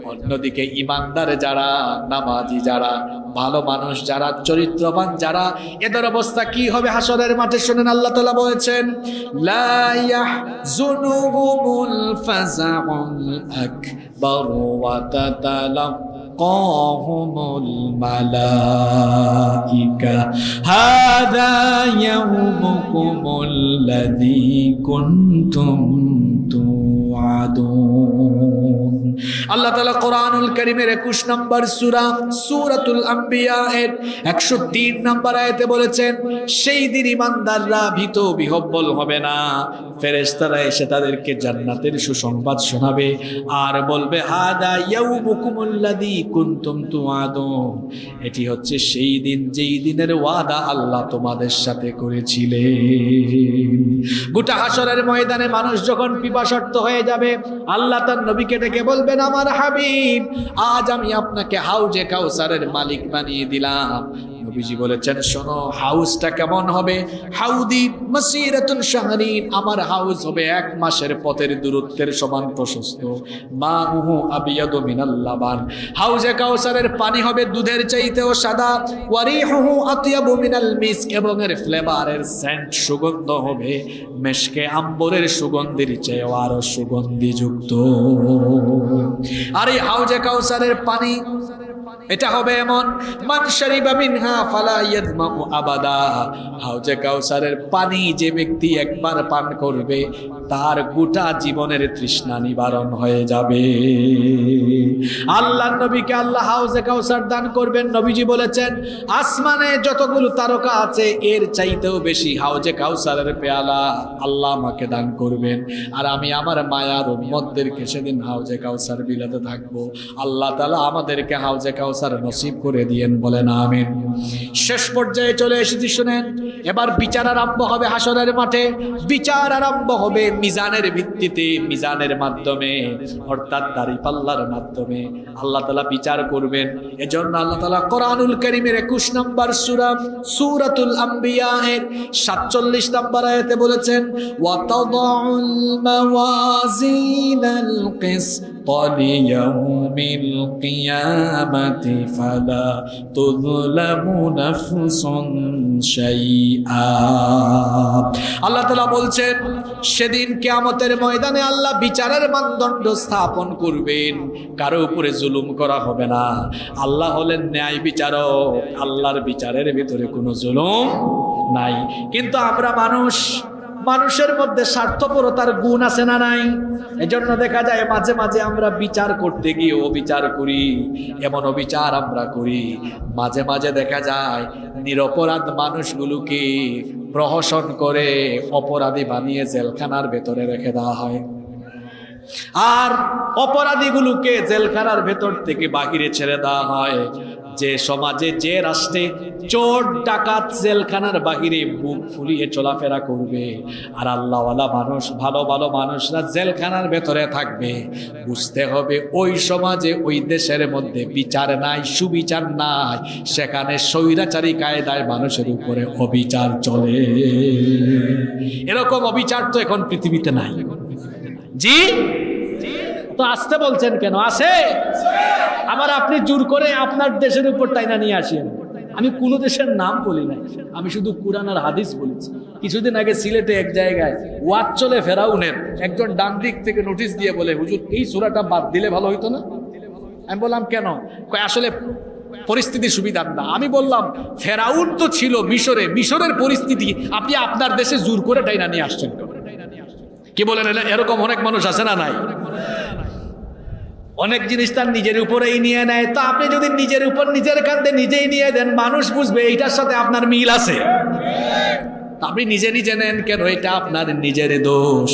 অন্যদিকে ইমানদার যারা, নামাজি যারা, ভালো মানুষ যারা, চরিত্রবান যারা, এদের অবস্থা কি হবে হাসরের মাঠে শুনেন। আল্লাহ তাআলা বলেছেন, লা ইয়াহজুনুহুমুল ফাযাউল আকবার ওয়া তাতালাক্কাহুমুল মালাইকা হাযা ইয়াউমুকুমুল্লাযী কুনতুম তুআদুন। আল্লাহ তাআলা কোরআনুল কারীমের 21 নম্বর সূরা সূরাতুল আম্বিয়া এর 103 নম্বর আয়াতে বলেছেন, সেই দিন ঈমানদাররা ভীত বিহ্বল হবে না, ফেরেশতারা এসে তাদেরকে জান্নাতের সুসংবাদ শোনাবে আর বলবে হাদা ইয়াউমুকুমুল্লাযী কুনতুম তুআদুন, এটি হচ্ছে সেই দিন যেই দিনের ওয়াদা আল্লাহ তোমাদের সাথে করেছিলেন। গোটা হাসরের ময়দানে মানুষ যখন পিপাসার্ত হয়ে যাবে, আল্লাহ তার নবীকে ডেকে বলবেন, আমার হাবিব, আজ আমি আপনাকে হাউজে কাউসারের মালিক বানিয়ে দিলাম। নবীজি বলেছেন, শোনো, হাউসটা কেমন হবে? হাউদি মাসিরাতুন শাহরিন, আমার হাউস হবে 1 মাসের পথের দূরত্বের সমান প্রশস্ত। মাউহু আবিয়াদু মিনাল লাবান, হাউজে কাউসারের পানি হবে দুধের চাইতেও সাদা। ওয়ারিহুহু আতিয়াবু মিনাল মিস্ক, এবং এর ফ্লেভারের সেন্ট সুগন্ধ হবে মেশকে আম্বরের সুগন্ধির চেয়েও আরো সুগন্ধিযুক্ত। আর এই হাউজে কাউসারের পানি এটা হবে এমন, মান শারিবা মিনহা ফালা ইয়াদমাউ আবাদা, হাউজে কাউসারের পানি যে ব্যক্তি একবার পান করবে তার গোটা জীবনের তৃষ্ণা নিবারণ হয়ে যাবে। আল্লাহর নবীকে আল্লাহ হাউজে কাউসার দান করবেন। নবীজি বলেছেন, আসমানে যতগুলো তারকা আছে এর চাইতেও বেশি হাউজে কাউসারের পেয়ালা আল্লাহ আমাকে দান করবেন, আর আমি আমার মায়ার উম্মতদেরকে সেদিন হাউজে কাউসার বিলাতে থাকবো। আল্লাহ তাআলা আমাদেরকে হাউজে কাউসার নসিব করে দিয়েন, বলেন আমিন। শেষ পর্যায়ে চলে এসেছি, শুনেন, এবার বিচার আরম্ভ হবে হাসরের মাঠে। বিচার আরম্ভ হবে মিজানের ভিত্তিতে, মিজানের মাধ্যমে, অর্থাৎ দাড়িপাল্লার মাধ্যমে আল্লাহ তাআলা বিচার করবেন। এজন্য আল্লাহ তাআলা কোরআনুল কারীমের 21 নম্বর সূরা সূরাতুল আম্বিয়া এর 47 নম্বর আয়াতে বলেছেন, ওয়া তাদাউল মাওয়াজিনাল কিসত লিয়াউমিল কিয়ামাতি ফালা তুযলামু নাফসুন শাইআ। আল্লাহ তাআলা বলছেন, সেদিন কিয়ামতের ময়দানে আল্লাহ বিচারের মানদণ্ড স্থাপন করবেন, কারো উপরে জুলুম করা হবে না। আল্লাহ হলেন ন্যায় বিচারক, আল্লাহর বিচারের ভিতরে কোনো জুলুম নাই। কিন্তু আমরা মানুষের মধ্যে স্বার্থপরতার গুণ আছে না নাই? এজন্য দেখা যায় মাঝে মাঝে আমরা বিচার করতে গিয়ে অবিচার করি, এমন অবিচার আমরা করি। মাঝে মাঝে দেখা যায় নিরপরাধ মানুষগুলোকে প্রহসন করে অপরাধী বানিয়ে জেলখানার ভেতরে রেখে দেওয়া হয়, আর অপরাধীগুলোকে জেলখানার ভেতর থেকে বাহিরে ছেড়ে দেওয়া হয়। যে সমাজে, যে রাষ্ট্রে চোর ডাকাত জেলখানার বাহিরে মুখ ফুলিয়ে চলাফেরা করবে, আর আল্লাহওয়ালা মানুষ, ভালো ভালো মানুষরা জেলখানার ভেতরে থাকবে, বুঝতে হবে ওই সমাজে, ওই দেশের মধ্যে বিচার নাই, সুবিচার নাই, সেখানে স্বৈরাচারী কায়দায় মানুষের উপরে অবিচার চলে। এরকম অবিচার তো এখন পৃথিবীতে নাই। জি, তো আসতে বলছেন কেন? আসে। আবার আপনি জোর করে আপনার দেশের উপর টাইনা নিয়ে আসেন। আমি কোন দেশের নাম বলি নাই, আমি শুধু কুরআন আর হাদিস বলেছি। কিছুদিন আগে সিলেটে এক জায়গায় ওয়াজ চলে ফেরাউনের, একজন ডান দিক থেকে নোটিশ দিয়ে বলে, হুজুর এই সূরাটা বাদ দিলে ভালো হইতো না। আমি বললাম কেন? আসলে পরিস্থিতি সুবিধার না। আমি বললাম, ফেরাউন তো ছিল মিশরে, মিশরের পরিস্থিতি আপনি আপনার দেশে জোর করে টাইনা নিয়ে আসছেন। কি বলেন? এরকম অনেক মানুষ আছে না নাই? অনেক জিনিস তার নিজের উপরেই নিয়ে নেয়। তো আপনি যদি নিজের উপর নিজের কাঁধে নিজেই নিয়ে দেন, মানুষ বুঝবে এইটার সাথে আপনার মিল আছে। আপনি নিজে নিজে নেন কেন? এটা আপনার নিজের দোষ।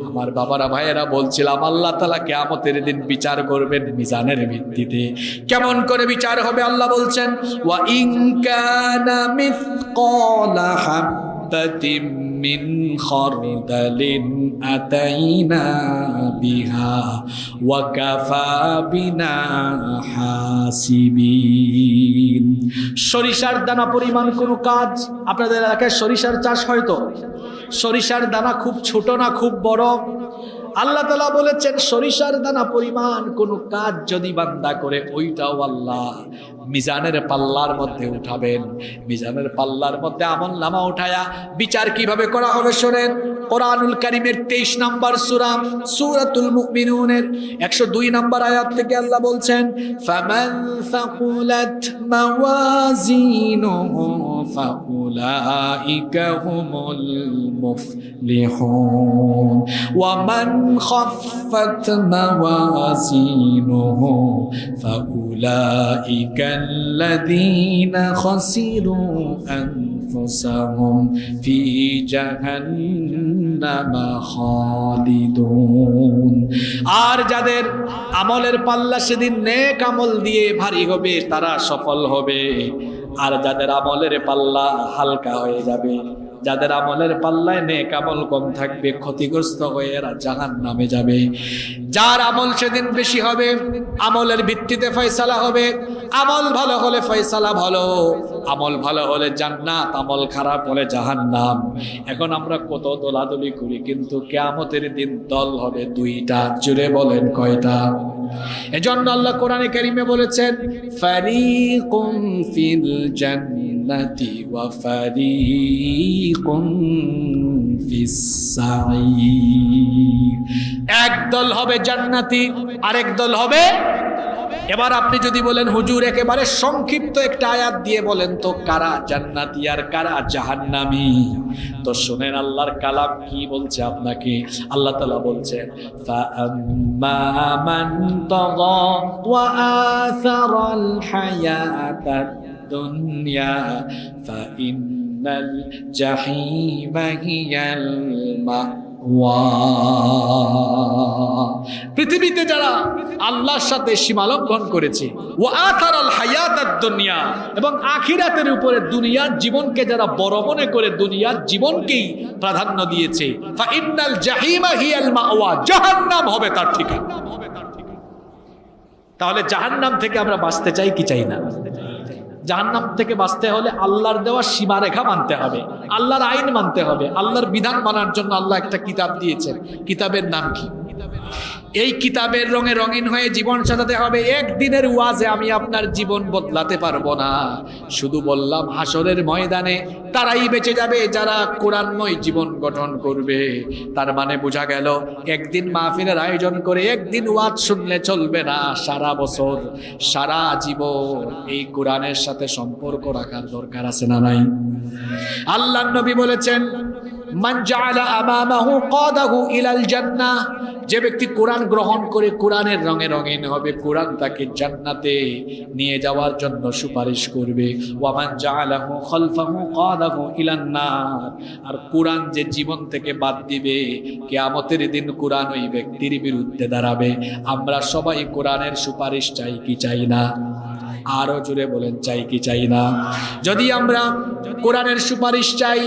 আমার বাবারা, ভাইয়েরা, বলছিলাম আল্লাহ তাআলা কিয়ামতের দিন বিচার করবেন মিজানের ভিত্তিতে। কেমন করে বিচার হবে? আল্লাহ বলছেন, ওয়া ইন কানা মিসকালা হাববাতিন মিন খারদালিন আতাইনা বিহা ওয়া কাফা বিনা হাসিবিন। সরিষার দানা পরিমাণ কোনো কাজ, আপনাদের এলাকায় সরিষার চাষ হয়তো, সরিষার দানা খুব ছোট না খুব বড়? আল্লাহ তাআলা বলেছেন, সরিষার দানা পরিমাণ কোন কাজ যদি বান্দা করে, ওইটাও আল্লাহ মিজানের পাল্লার মধ্যে উঠাবেন। মিজানের পাল্লার মধ্যে আমলনামা উঠায়া বিচার কিভাবে করা হবে শোনেন। কোরআনুল কারীমের 23 নম্বর সূরা সূরাতুল মুমিনুনের 102 নম্বর আয়াত থেকে আল্লাহ বলছেন, ফামান সাকুলাত মাওয়াজিনুহু ফাউলাইকা হুমুল মুফলিহুন ওয়া মান খাফফাত মাওয়াজিনুহু ফাউলাইকা আল্লাযীনা খাসিরু আনফুসাহুম ফি জাহান্নামা খালিদুন। আর যাদের আমলের পাল্লা সেদিন নেক আমল দিয়ে ভারী হবে তারা সফল হবে, আর যাদের আমলের পাল্লা হালকা হয়ে যাবে, যাদের আমলের পাল্লায় নেক আমল কম থাকবে, ক্ষতিগ্রস্ত হয়ে এরা জাহান্নামে যাবে। যার আমল সেদিন বেশি হবে আমলের ভিত্তিতে ফয়সালা হবে। আমল ভালো হলে ফয়সালা ভালো, আমল ভালো হলে জান্নাত, আমল খারাপ হলে জাহান্নাম। এখন আমরা কত দলাদলি করি, কিন্তু কিয়ামতের দিন দল হবে দুইটা। জুড়ে বলেন কয়টা? এজন্য আল্লাহ কোরআনে কারীমে বলেছেন, ফারিকুম ফিল জান্নাতি ওয়া ফারিকুম ফিস সাঈর। এক দল হবে জান্নাতি, আরেক দল হবে। এবার আপনি যদি বলেন হুজুর একেবারে সংক্ষিপ্ত একটা আয়াত দিয়ে বলেন তো কারা জান্নাতি আর কারা জাহান্নামী, তো শুনেন আল্লাহর কালাম কি বলছে আপনাকে। আল্লাহ তাআলা বলছেন, ফাআম্মা মান তাগা ওয়া আসারাল হায়াতাদ দুনিয়া ফাইন্নাল জাহিমা হিয়াল মাওয়া। পৃথিবীতে যারা আল্লাহর সাথে সীমালঙ্ঘন করেছে, ওয়া আতারাল হায়াতাদ দুনিয়া, এবং আখিরাতের উপরে দুনিয়ার জীবনকে যারা বড় মনে করে দুনিয়ার জীবনকেই প্রাধান্য দিয়েছে, ফাইন্নাল জাহিমা হিয়াল মাওয়া, জাহান্নাম হবে তার ঠিকানা। তাহলে জাহান্নাম থেকে আমরা বাঁচতে চাই কি চাই না? জাহান্নাম থেকে বাঁচতে হলে আল্লাহর দেওয়া সীমারেখা মানতে হবে, আল্লাহর আইন মানতে হবে। আল্লাহর বিধান মানার জন্য আল্লাহ একটা কিতাব দিয়েছেন। কিতাবের নাম কি? এই কিতাবের রঙে রঙিন হয়ে জীবন সাজাতে হবে। একদিনের ওয়াজে আমি আপনার জীবন বদলাতে পারবো না। শুধু বললাম হাসরের ময়দানে তারাই বেঁচে যাবে যারা কোরআনময় জীবন গঠন করবে। তার মানে বোঝা গেল একদিন মাহফিলের আয়োজন করে একদিন ওয়াজ শুনলে চলবে না, সারা বছর সারা জীবন এই কোরআনের সাথে সম্পর্ক রাখার দরকার আছে না নাই? আল্লাহর নবী বলেছেন, মান জাআলা আমামাহু কাদাহু ইলাল জান্নাহ, যে ব্যক্তি কোরআন গ্রহণ করে কোরআনের রঙে রঙিন হবে, কোরআন তাকে জান্নাতে নিয়ে যাওয়ার জন্য সুপারিশ করবে। ওয়া মান জাআলাহু খালফাহু কাদাহু ইলান নার, আর কোরআন যে জীবন থেকে বাদ দিবে কিয়ামতের দিন কোরআন ওই ব্যক্তির বিরুদ্ধে দাঁড়াবে। আমরা সবাই কোরআনের সুপারিশ চাই কি চাই না? আরো জোরে বলেন চাই কি চাই না? যদি আমরা কোরআনের সুপারিশ চাই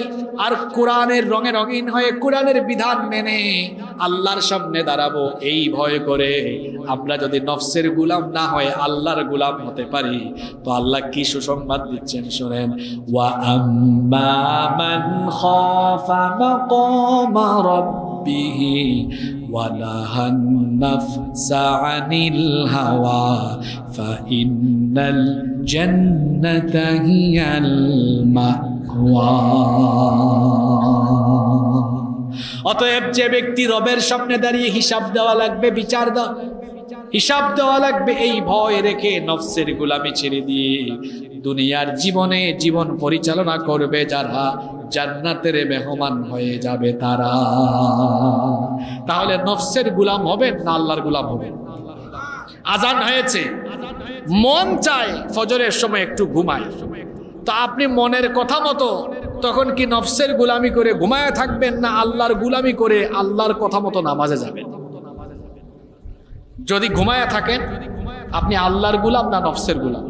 আর কোরআনের রঙে রঙিন হয়ে কোরআনের বিধান মেনে আল্লাহর সামনে দাঁড়াবো এই ভয় করে, আমরা যদি নফসের গোলাম না হয় আল্লাহর গোলাম হতে পারি, তো আল্লাহ কি সুসংবাদ দিচ্ছেন শোনেন। ওয়া আম্মা মান খাফা মাকামা রাব্বিহি ওয়া নাহান নাফসা আনিল হাওয়া ফাইন্নাল জান্নাতা হিয়াল মাওয়া। অতএব যে ব্যক্তি রবের সামনে দাঁড়িয়ে হিসাব দেওয়া লাগবে, বিচার হিসাব দেওয়া লাগবে, এই ভয় রেখে নফসের গোলামি ছেড়ে দিয়ে দুনিয়ার জীবনে জীবন পরিচালনা করবে যারা, জান্নাতের মেহমান হয়ে যাবে তারা। তাহলে নফসের গোলাম হবেন না আল্লাহর গোলাম হবেন? আজান হয়েছে, মন চায় ফজরের সময় একটু ঘুমায়, তো আপনি মনের কথা মতো তখন কি নফসের গোলামি করে ঘুমায় থাকবেন, না আল্লাহর গোলামি করে আল্লাহর কথা মতো নামাজে যাবেন? যদি ঘুমায় থাকেন আপনি আল্লাহর গোলাম না নফসের গোলাম?